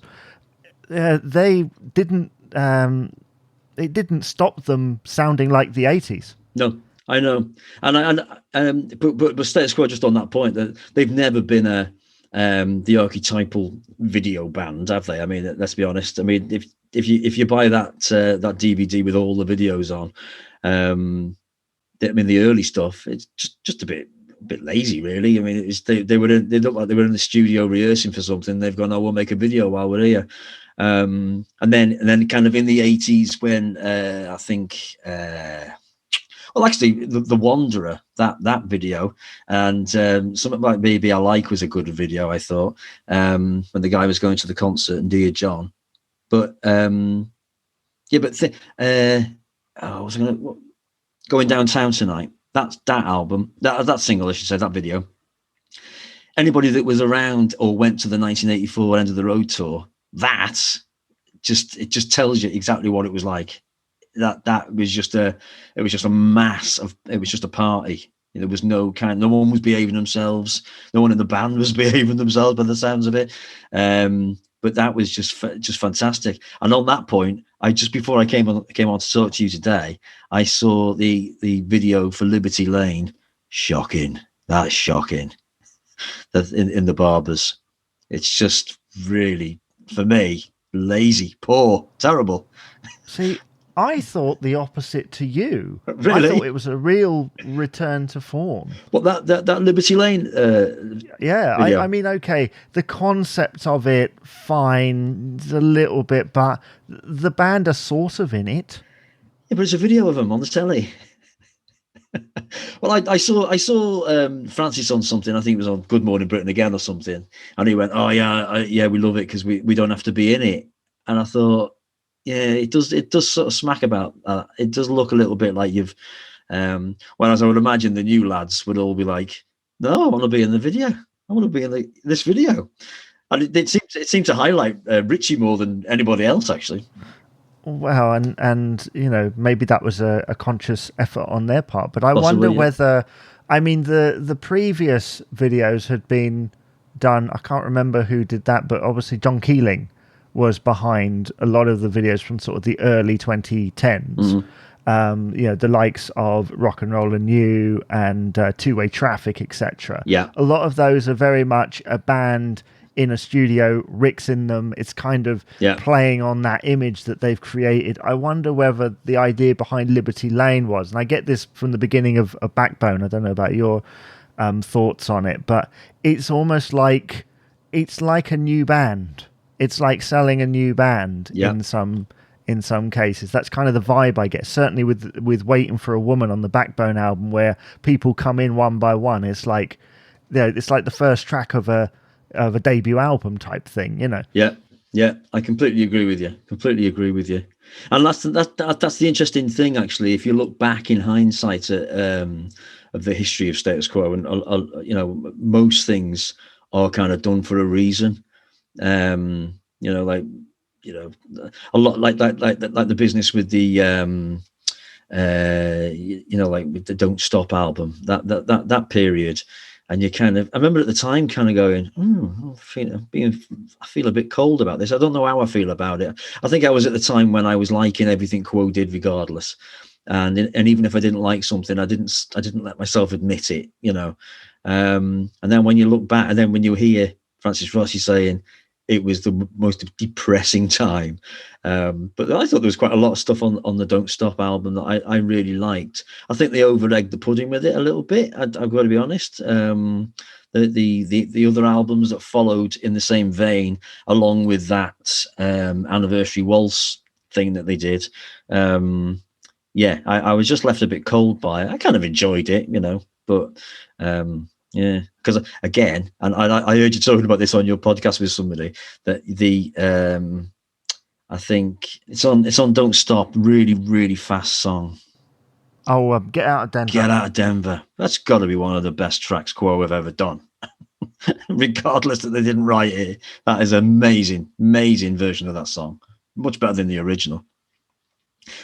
Speaker 2: they didn't it didn't stop them sounding like the 80s.
Speaker 3: No, I know, but Status Quo, just on that point, that they've never been the archetypal video band, have they? I mean, let's be honest. I mean, if you buy that DVD with all the videos on, I mean, the early stuff, it's just a bit lazy, really. I mean, they looked like they were in the studio rehearsing for something. They've gone, oh, we'll make a video while we're here. And then kind of in the 80s, when I think. Well, actually, the Wanderer, that video, and something like Baby I Like was a good video, I thought, when the guy was going to the concert and Dear John. But going Downtown Tonight. That album, that single, I should say, that video. Anybody that was around or went to the 1984 End of the Road tour, it just tells you exactly what it was like. That was just a mass of, it was just a party. There was no one was behaving themselves. No one in the band was behaving themselves by the sounds of it. But that was just fantastic. And on that point, before I came on to talk to you today, I saw the video for Liberty Lane. Shocking. That's shocking. That in the Barbers. It's just really, for me, lazy, poor, terrible.
Speaker 2: See, I thought the opposite to you.
Speaker 3: Really?
Speaker 2: I thought it was a real return to form.
Speaker 3: Well, that Liberty Lane.
Speaker 2: I mean, okay, the concept of it, fine, a little bit, but the band are sort of in it.
Speaker 3: Yeah, but it's a video of them on the telly. Well, I saw Francis on something. I think it was on Good Morning Britain again or something, and he went, "Oh yeah, we love it because we don't have to be in it." And I thought, yeah, it does sort of smack about. It does look a little bit like you've. Whereas I would imagine the new lads would all be like, "No, I want to be in the video. I want to be in this video," and it seemed to highlight Richie more than anybody else, actually.
Speaker 2: Well, and maybe that was a conscious effort on their part, but I
Speaker 3: Possibly,
Speaker 2: wonder whether, I mean, the previous videos had been done. I can't remember who did that, but obviously John Keeling was behind a lot of the videos from sort of the early 2010s. The likes of Rock and Roll and You and Two-Way Traffic, etc.
Speaker 3: Yeah.
Speaker 2: A lot of those are very much a band in a studio, Rick's in them. It's kind of playing on that image that they've created. I wonder whether the idea behind Liberty Lane was, and I get this from the beginning of Backbone. I don't know about your thoughts on it, but it's almost like it's like a new band. It's like selling a new band in some cases. That's kind of the vibe I get. Certainly with Waiting for a Woman on the Backbone album, where people come in one by one. It's like it's like the first track of a debut album type thing,
Speaker 3: Yeah, I completely agree with you. And that's the interesting thing, actually. If you look back in hindsight at of the history of Status Quo, and most things are kind of done for a reason. A lot like the business with the with the Don't Stop album, that period. And you I remember at the time kind of going, I feel a bit cold about this. I don't know how I feel about it. I think I was at the time when I was liking everything Quo did regardless. And even if I didn't like something, I didn't let myself admit it, and then when you look back, and then when you hear Francis Rossi saying it was the most depressing time, but I thought there was quite a lot of stuff on the Don't Stop album that I really liked. I think they over-egged the pudding with it a little bit. I've got to be honest. The other albums that followed in the same vein, along with that anniversary waltz thing that they did, I was just left a bit cold by it. I kind of enjoyed it, but because again, and I heard you talking about this on your podcast with somebody, that I think it's on Don't Stop, really, really fast song.
Speaker 2: Oh, Get Out of Denver.
Speaker 3: Get Out of Denver. That's got to be one of the best tracks Quo have ever done. Regardless that they didn't write it, that is an amazing version of that song. Much better than the original.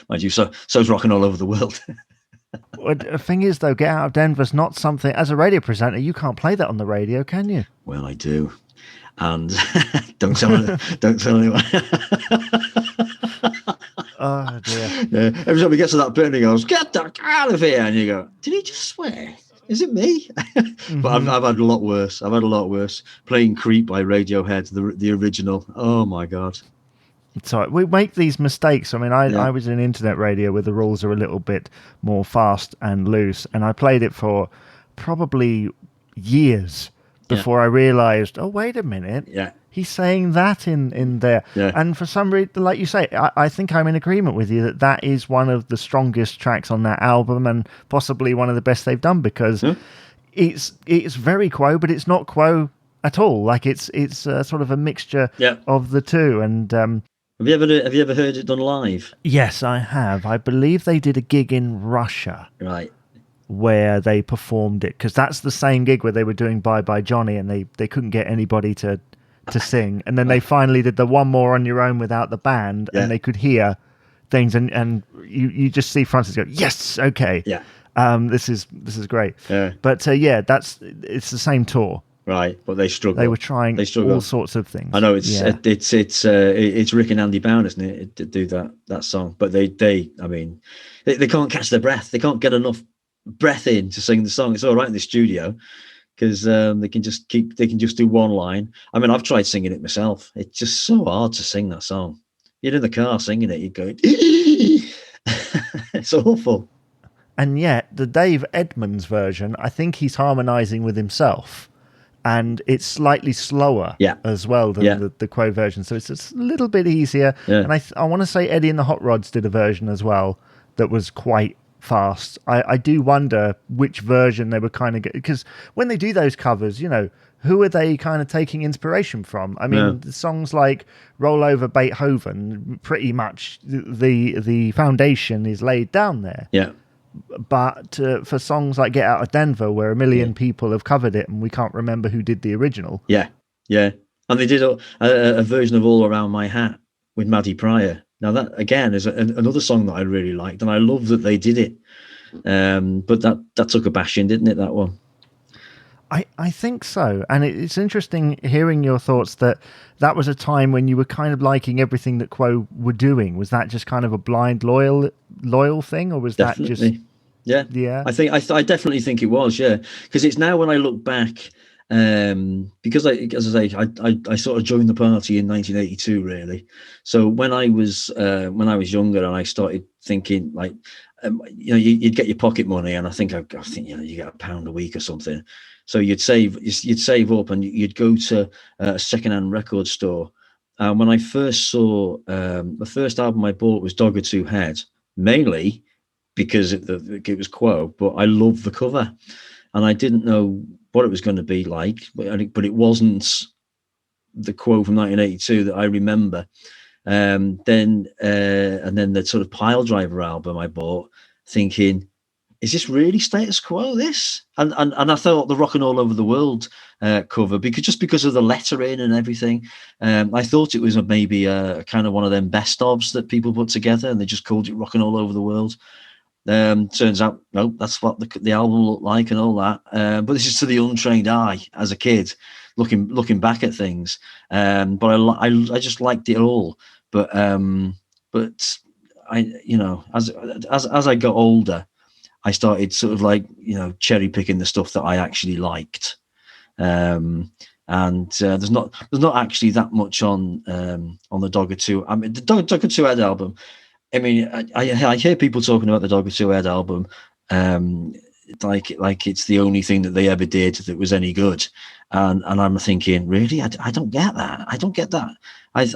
Speaker 3: Mind you, so's Rockin' All Over the World.
Speaker 2: Well, the thing is, though, Get Out of Denver's not something, as a radio presenter, you can't play that on the radio, can you?
Speaker 3: Well, I do. And don't tell anyone.
Speaker 2: Oh, dear.
Speaker 3: Yeah. Every time we get to that bit, he goes, "Get the out of here." And you go, "Did he just swear? Is it me?" But I've had a lot worse. Playing Creep by Radiohead, the original. Oh, my God.
Speaker 2: So we make these mistakes. I mean, I was in internet radio where the rules are a little bit more fast and loose, and I played it for probably years before I realized, oh, wait a minute.
Speaker 3: Yeah.
Speaker 2: He's saying that in there. Yeah. And for some reason, like you say, I think I'm in agreement with you that is one of the strongest tracks on that album, and possibly one of the best they've done, because it's very Quo, but it's not Quo at all. Like it's sort of a mixture of the two. And have you
Speaker 3: ever heard it done live?
Speaker 2: Yes, I have. I believe they did a gig in Russia.
Speaker 3: Right.
Speaker 2: Where they performed it, because that's the same gig where they were doing Bye Bye Johnny, and they couldn't get anybody to sing, and then they finally did the One More on Your Own without the band, and they could hear things, and you just see Francis go, yes, okay, this is great. But it's the same tour.
Speaker 3: Right, but they struggle.
Speaker 2: They were trying all sorts of things.
Speaker 3: I know it's Rick and Andy Brown, isn't it, to do that song? But they can't catch their breath. They can't get enough breath in to sing the song. It's all right in the studio because they can just do one line. I mean, I've tried singing it myself. It's just so hard to sing that song. You're in the car singing it, you're going, it's awful.
Speaker 2: And yet the Dave Edmunds version, I think he's harmonizing with himself. And it's slightly slower as well than the Quo version. So it's a little bit easier. Yeah. And I want to say Eddie and the Hot Rods did a version as well that was quite fast. I do wonder which version they were kind of... Because when they do those covers, who are they kind of taking inspiration from? I mean, the songs like Roll Over Beethoven, pretty much the foundation is laid down there.
Speaker 3: Yeah.
Speaker 2: But for songs like Get Out of Denver, where a million people have covered it and we can't remember who did the original.
Speaker 3: Yeah. And they did a version of All Around My Hat with Maddie Pryor. Now that, again, is another song that I really liked, and I love that they did it. But that took a bashing, didn't it, that one?
Speaker 2: I think so. And it's interesting hearing your thoughts that was a time when you were kind of liking everything that Quo were doing. Was that just kind of a blind loyal thing, or was
Speaker 3: Definitely.
Speaker 2: that just...
Speaker 3: Yeah.
Speaker 2: Yeah.
Speaker 3: I definitely think it was, yeah. Because it's now when I look back, because as I say, I sort of joined the party in 1982, really. So when I was younger and I started thinking like, you'd get your pocket money, and I think you get £1 a week or something. So you'd save up and you'd go to a secondhand record store. And when I first saw the first album I bought was Dog or Two Head, mainly because it was Quo, but I loved the cover, and I didn't know what it was going to be like, but it wasn't the Quo from 1982 that I remember. And then the sort of Pile Driver album I bought, thinking, is this really Status Quo, this? And I thought the Rockin' All Over the World cover, because of the lettering and everything, I thought it was maybe a kind of one of them best ofs that people put together, and they just called it Rockin' All Over the World. Turns out, no, that's what the album looked like and all that. But this is to the untrained eye as a kid, looking back at things. But I just liked it all. But I, as I got older, I started sort of like, cherry picking the stuff that I actually liked. And there's not actually that much on the Dog or Two. I mean, the Dog or Two Head album. I mean, I hear people talking about the Dog or Two Head album, like it's the only thing that they ever did that was any good, and I'm thinking, really, I don't get that. I don't get that. But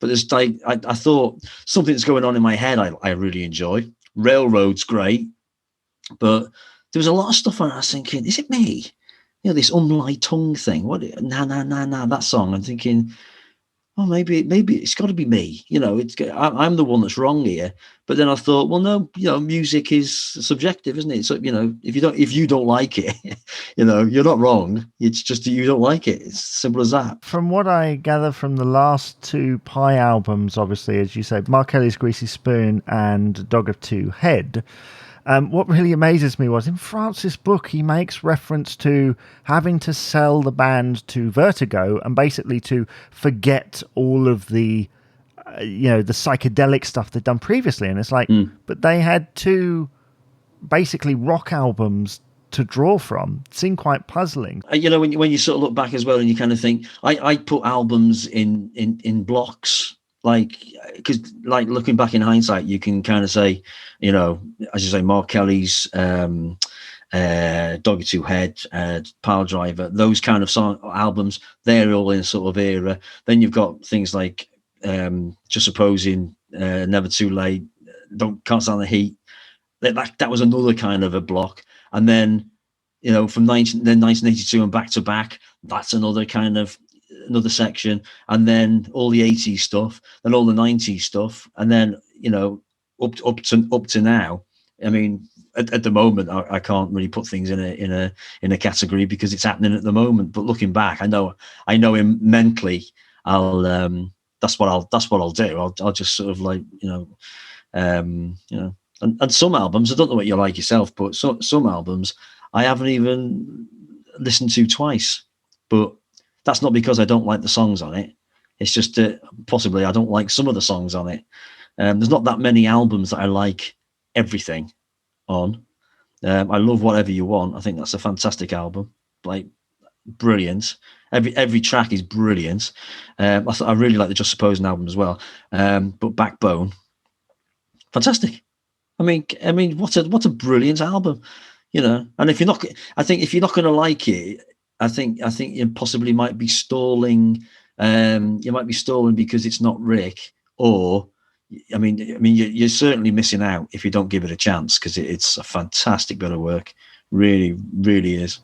Speaker 3: there's like I thought something that's going on in my head. I really enjoy. Railroad's great, but there was a lot of stuff on it. I was thinking, is it me? This unlight tongue thing. What? Nah, that song. I'm thinking, oh, maybe it's got to be me. I'm the one that's wrong here. But then I thought, well, no, music is subjective, isn't it? So, if you don't like it, you're not wrong. It's just that you don't like it. It's simple as that.
Speaker 2: From what I gather from the last two Pie albums, obviously, as you say, Mark Kelly's Greasy Spoon and Dog of Two Head, what really amazes me was in Francis' book, he makes reference to having to sell the band to Vertigo and basically to forget all of the, the psychedelic stuff they'd done previously. And it's like, but they had two basically rock albums to draw from. It seemed quite puzzling.
Speaker 3: When you sort of look back as well, and you kind of think, I put albums in blocks. Because looking back in hindsight, you can kind of say, as you say, Mark Kelly's Dog or Two Head, Pile Driver, those kind of albums, they're all in a sort of era. Then you've got things like Just Supposing, Never Too Late, Can't Stand the Heat. That was another kind of a block. And then, from 1982 and back to back, that's another section, and then all the 80s stuff, and all the 90s stuff, and then up to now. I mean, at the moment, I can't really put things in a category because it's happening at the moment. But looking back, I know him mentally. That's what I'll do. I'll just sort of like and some albums, I don't know what you like yourself, but some albums I haven't even listened to twice, but that's not because I don't like the songs on it. It's just that possibly I don't like some of the songs on it. There's not that many albums that I like everything on. I love Whatever You Want. I think that's a fantastic album. Like, brilliant. Every track is brilliant. I really like the Just Supposing album as well. But Backbone, fantastic. I mean, what a brilliant album, And if you're not going to like it, I think you possibly might be stalling. You might be stalling because it's not Rick, or you're certainly missing out if you don't give it a chance, because it's a fantastic bit of work. Really, really is.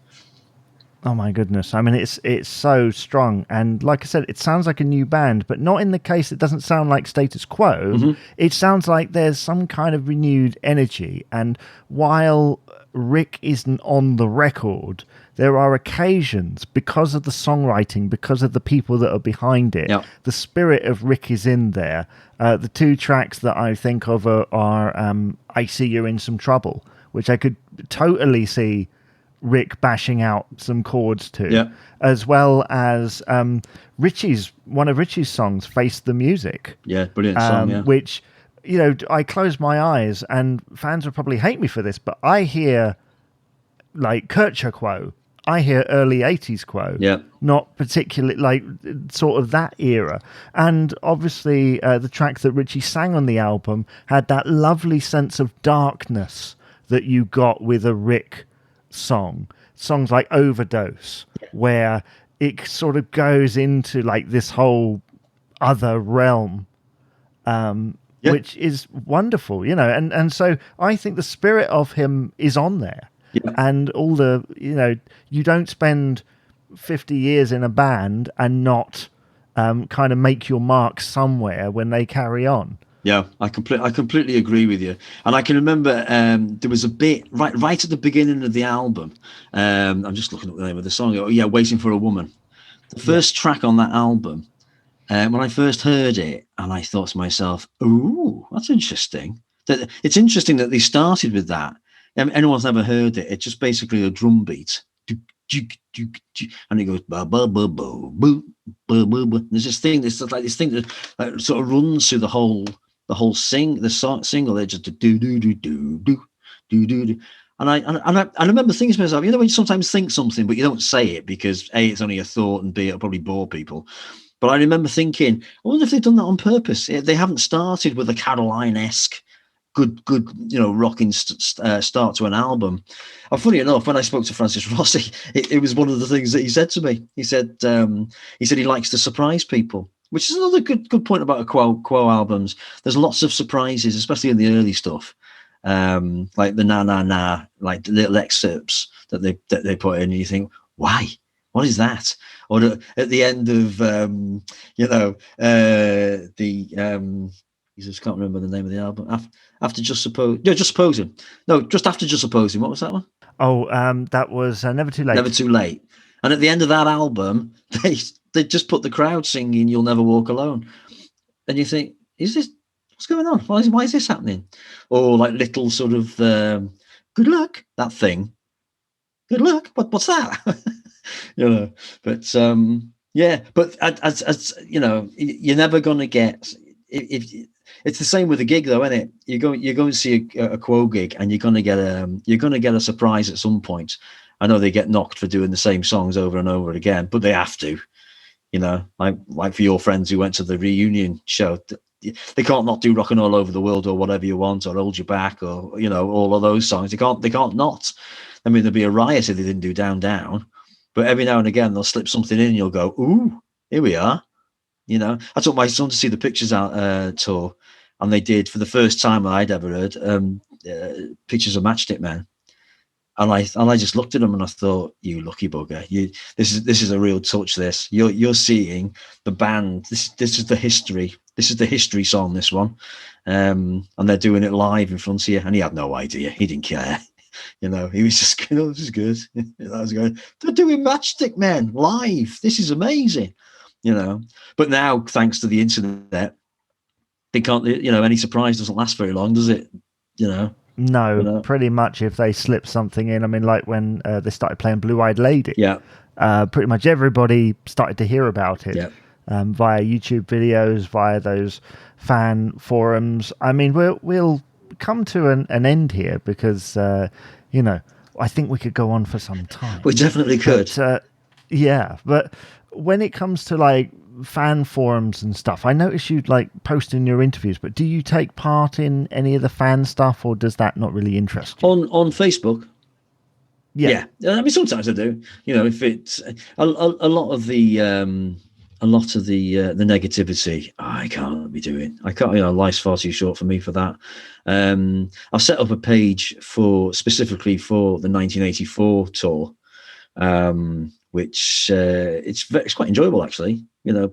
Speaker 2: Oh my goodness! I mean, it's so strong, and like I said, it sounds like a new band, but not in the case. It doesn't sound like Status Quo. Mm-hmm. It sounds like there's some kind of renewed energy, and while Rick isn't on the record, there are occasions, because of the songwriting, because of the people that are behind it, yep, the spirit of Rick is in there. The two tracks that I think of are I See You're in Some Trouble, which I could totally see Rick bashing out some chords to,
Speaker 3: Yeah.
Speaker 2: as well as one of Richie's songs, "Face the Music."
Speaker 3: Yeah, brilliant song. Yeah,
Speaker 2: Which, I close my eyes, and fans would probably hate me for this, but I hear like Culture Quo. I hear early 80s Quo,
Speaker 3: yeah,
Speaker 2: not particularly like sort of that era. And obviously, the track that Richie sang on the album had that lovely sense of darkness that you got with a Rick song. Songs like Overdose, where it sort of goes into like this whole other realm,
Speaker 3: Yeah.
Speaker 2: which is wonderful, and so I think the spirit of him is on there.
Speaker 3: yeah.
Speaker 2: And all the, you don't spend 50 years in a band and not kind of make your mark somewhere when they carry on.
Speaker 3: Yeah, I completely agree with you. And I can remember there was a bit right at the beginning of the album. I'm just looking at the name of the song. Oh, yeah, Waiting for a Woman. The first track on that album, when I first heard it, and I thought to myself, ooh, that's interesting. It's interesting that they started with that. Anyone's never heard it. It's just basically a drum beat. And it goes, ba, ba, ba, ba, boo, ba, ba, ba. There's this thing that sort of runs through the whole single. They just do do do do do do do. And I remember thinking to myself, when you sometimes think something, but you don't say it because A, it's only a thought, and B, it'll probably bore people. But I remember thinking, I wonder if they've done that on purpose. They haven't started with a Caroline-esque good rocking start to an album. And funny enough, when I spoke to Francis Rossi, it was one of the things that he said to me. He said he likes to surprise people, which is another good point about a Quo albums. There's lots of surprises, especially in the early stuff, like the na na na, like the little excerpts that they put in, and you think, why? What is that? Or at the end of I just can't remember the name of the album. After Just Supposing. No, just after Just Supposing. What was that one?
Speaker 2: Oh, that was Never Too Late.
Speaker 3: Never Too Late. And at the end of that album, they just put the crowd singing "You'll Never Walk Alone," and you think, what's going on? Why is this happening? Or like little sort of good luck, that thing. Good luck. What's that? But yeah. But as you're never going to get. It's the same with a gig, though, isn't it? You're going to see a Quo gig, and you're going to get a surprise at some point. I know they get knocked for doing the same songs over and over again, but they have to. Like for your friends who went to the reunion show, they can't not do "Rockin' All Over the World" or "Whatever You Want" or "Hold You Back" or all of those songs. They can't not. I mean, there'd be a riot if they didn't do "Down Down," but every now and again they'll slip something in, and you'll go, "Ooh, here we are." I took my son to see the Pictures Out tour, and they did, for the first time I'd ever heard, Pictures of Matchstick Men. And I just looked at him and I thought, you lucky bugger. This is a real touch. This you're seeing the band. This is the history. This is the history song. This one, and they're doing it live in front of you. And he had no idea. He didn't care. He was just, this is good. I was going, they're doing Matchstick Men live. This is amazing. But now, thanks to the internet, they can't. Any surprise doesn't last very long, does it?
Speaker 2: No, pretty much. If they slip something in, I mean, like when they started playing Blue Eyed Lady, pretty much everybody started to hear about it via YouTube videos, via those fan forums. I mean, we'll come to an end here because I think we could go on for some time.
Speaker 3: We definitely could.
Speaker 2: But when it comes to like fan forums and stuff, I notice you like posting your interviews, but do you take part in any of the fan stuff, or does that not really interest you?
Speaker 3: On Facebook? Yeah. I mean, sometimes I do. If it's a lot of the negativity, I can't be doing. I can't. Life's far too short for me for that. I've set up a page specifically for the 1984 tour. Which it's quite enjoyable, actually.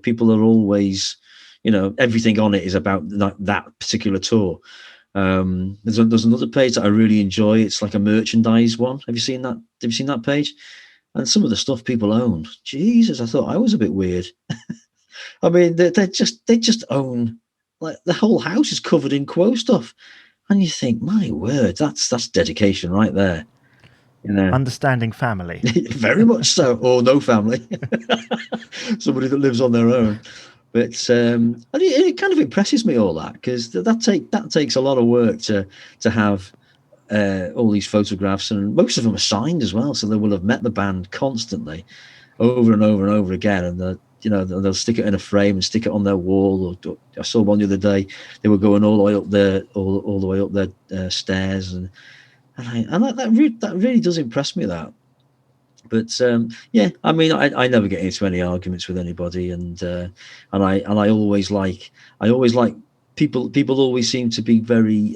Speaker 3: People are always, everything on it is about that particular tour. There's another page that I really enjoy. It's like a merchandise one. Have you seen that? Have you seen that page? And some of the stuff people own, Jesus, I thought I was a bit weird. I mean, they just own, like, the whole house is covered in Quo stuff, and you think, my word, that's dedication right there.
Speaker 2: Understanding family.
Speaker 3: Very much so, or no family. Somebody that lives on their own. But it kind of impresses me, all that, because that takes a lot of work to have all these photographs, and most of them are signed as well, so they will have met the band constantly, over and over and over again, and they'll stick it in a frame and stick it on their wall. Or I saw one the other day; they were going all the way up all the way up their stairs, and that really does impress me. That, but I mean, I never get into any arguments with anybody, and I always like people. People always seem to be very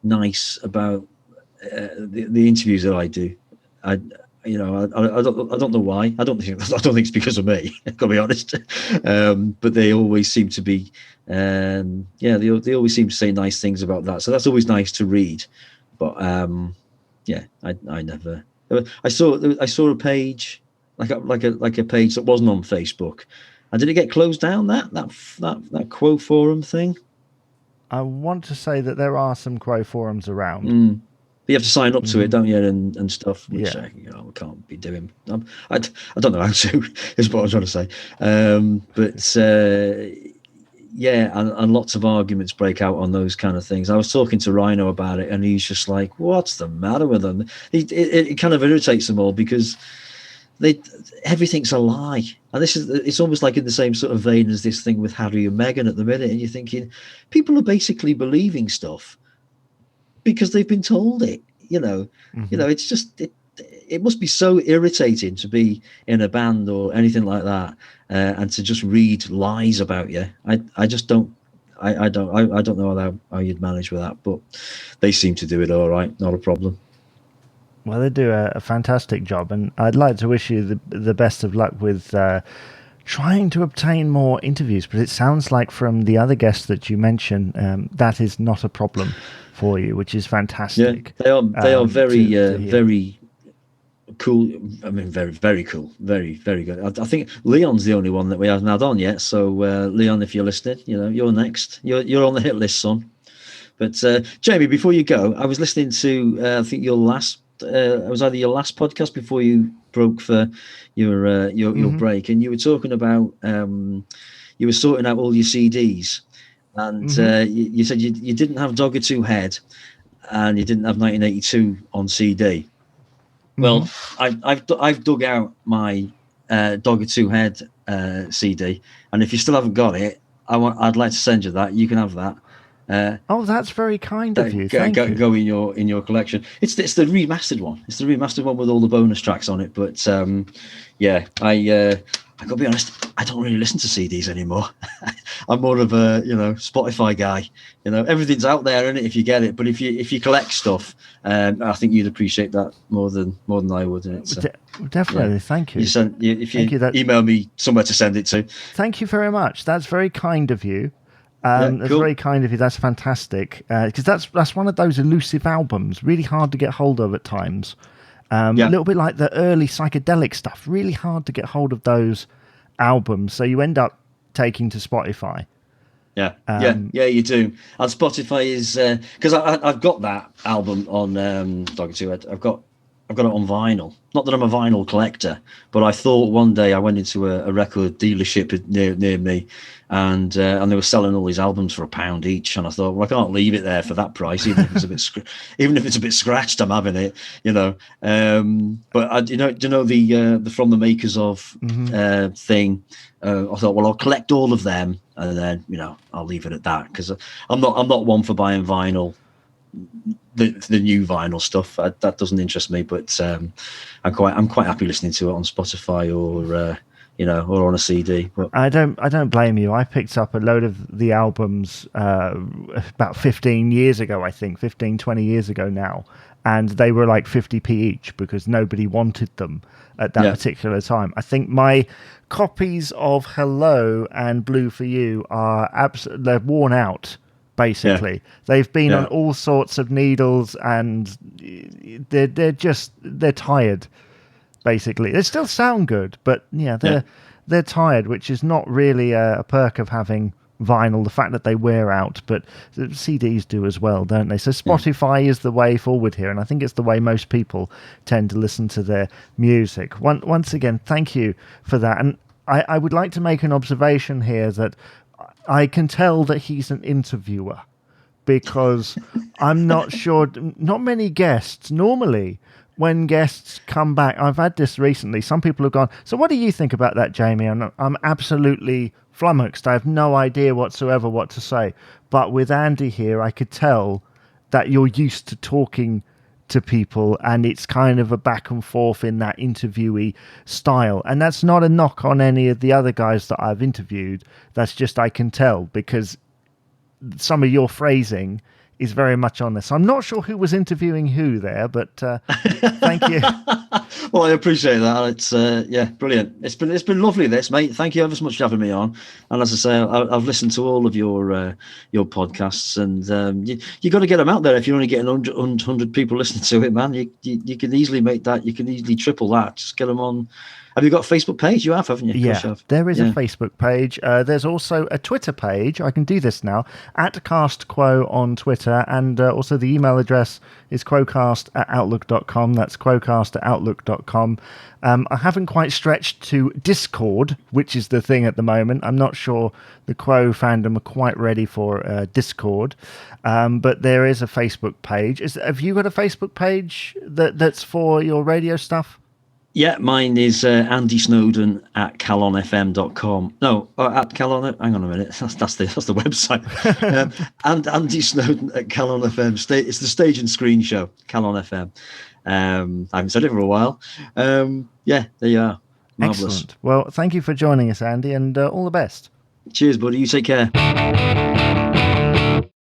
Speaker 3: nice about the interviews that I do. I don't know why. I don't think it's because of me. I've got to be honest. But they always seem to be, they always seem to say nice things about that. So that's always nice to read. But I never. I saw a page like a page that wasn't on Facebook, and did it get closed down? That Quo forum thing.
Speaker 2: I want to say that there are some Quo forums around.
Speaker 3: But you have to sign up to it, don't you, and stuff, which I can't be doing. I don't know how to, is what I'm trying to say. And lots of arguments break out on those kind of things. I was talking to Rhino about it, and he's just like, what's the matter with them? It kind of irritates them all, because everything's a lie. And it's almost like in the same sort of vein as this thing with Harry and Meghan at the minute, and you're thinking, people are basically believing stuff because they've been told it. It's just it must be so irritating to be in a band or anything like that, and to just read lies about you. I just don't. I don't know how you'd manage with that, but they seem to do it all right. Not a problem.
Speaker 2: Well, they do a fantastic job, and I'd like to wish you the best of luck with trying to obtain more interviews. But it sounds like from the other guests that you mentioned, that is not a problem for you, which is fantastic.
Speaker 3: Yeah, they are very very cool. I mean, very, very cool. Very, very good. I think Leon's the only one that we haven't had on yet. So Leon, if you're listening, you're next. You're on the hit list, son. But Jamie, before you go, I was listening to I think your last. It was either your last podcast before you broke for your break, and you were talking about you were sorting out all your CDs, and you said you didn't have Dog or Two Head, and you didn't have 1982 on CD. Well, I've dug out my Dog or Two Head CD, and if you still haven't got it, I'd like to send you that. You can have that.
Speaker 2: That's very kind of you. Thank you.
Speaker 3: Go in your collection. It's the remastered one. It's the remastered one with all the bonus tracks on it. But I got to be honest, I don't really listen to CDs anymore. I'm more of a Spotify guy. Everything's out there, isn't it, if you get it. But if you collect stuff, I think you'd appreciate that more than I would. So,
Speaker 2: definitely, thank you.
Speaker 3: Email me somewhere to send it to.
Speaker 2: Thank you very much. That's very kind of you. That's cool. Very kind of you. That's fantastic. Because that's one of those elusive albums, really hard to get hold of at times. A little bit like the early psychedelic stuff, really hard to get hold of those albums. So you end up taking to Spotify.
Speaker 3: Yeah, you do. And Spotify is because I've got that album on Dog 2 Head. I've got it on vinyl. Not that I'm a vinyl collector, but I thought one day I went into a record dealership near me, and they were selling all these albums for £1 each, and I thought, well, I can't leave it there for that price, even if it's a bit scratched, I'm having it, But do you know the From the Makers of thing? I thought, well, I'll collect all of them, and then I'll leave it at that, because I'm not one for buying vinyl. The new vinyl stuff that doesn't interest me, but I'm quite happy listening to it on Spotify or on a CD. But
Speaker 2: I don't blame you. I picked up a load of the albums about 15 years ago, I think 20 years ago now, and they were like 50p each because nobody wanted them at that particular time. I think my copies of Hello and Blue for You are they're worn out. Basically, they've been on all sorts of needles, and they're tired. Basically, they still sound good, but they're tired, which is not really a perk of having vinyl, the fact that they wear out, but CDs do as well, don't they? So Spotify is the way forward here, and I think it's the way most people tend to listen to their music. Once again, thank you for that. And I would like to make an observation here that I can tell that he's an interviewer, because I'm not sure, not many guests normally, when guests come back, I've had this recently, some people have gone, so what do you think about that, Jamie? And I'm absolutely flummoxed. I have no idea whatsoever what to say. But with Andy here, I could tell that you're used to talking to people, and it's kind of a back and forth in that interviewee style. And that's not a knock on any of the other guys that I've interviewed. That's just, I can tell, because some of your phrasing is very much on this. I'm not sure who was interviewing who there, but thank you.
Speaker 3: Well, I appreciate that. It's brilliant. It's been lovely, this, mate. Thank you ever so much for having me on. And as I say, I've listened to all of your podcasts, and you got to get them out there. If you're only getting 100 people listening to it, man, you can easily make that. You can easily triple that. Just get them on. Have you got a Facebook page? You have, haven't you?
Speaker 2: Yeah, there is a Facebook page. There's also a Twitter page. I can do this now, @CastQuo on Twitter. And also the email address is quocast@outlook.com. That's quocast@outlook.com. I haven't quite stretched to Discord, which is the thing at the moment. I'm not sure the Quo fandom are quite ready for Discord. But there is a Facebook page. Have you got a Facebook page that's for your radio stuff?
Speaker 3: Yeah, mine is Andy Snowden at calonfm.com. No, at Calon. Hang on a minute. That's the website. And Andy Snowden at Calon FM. It's the Stage and Screen Show, Calon FM. I haven't said it for a while. Yeah, there you are. Marvelous.
Speaker 2: Excellent. Well, thank you for joining us, Andy, and all the best.
Speaker 3: Cheers, buddy. You take care.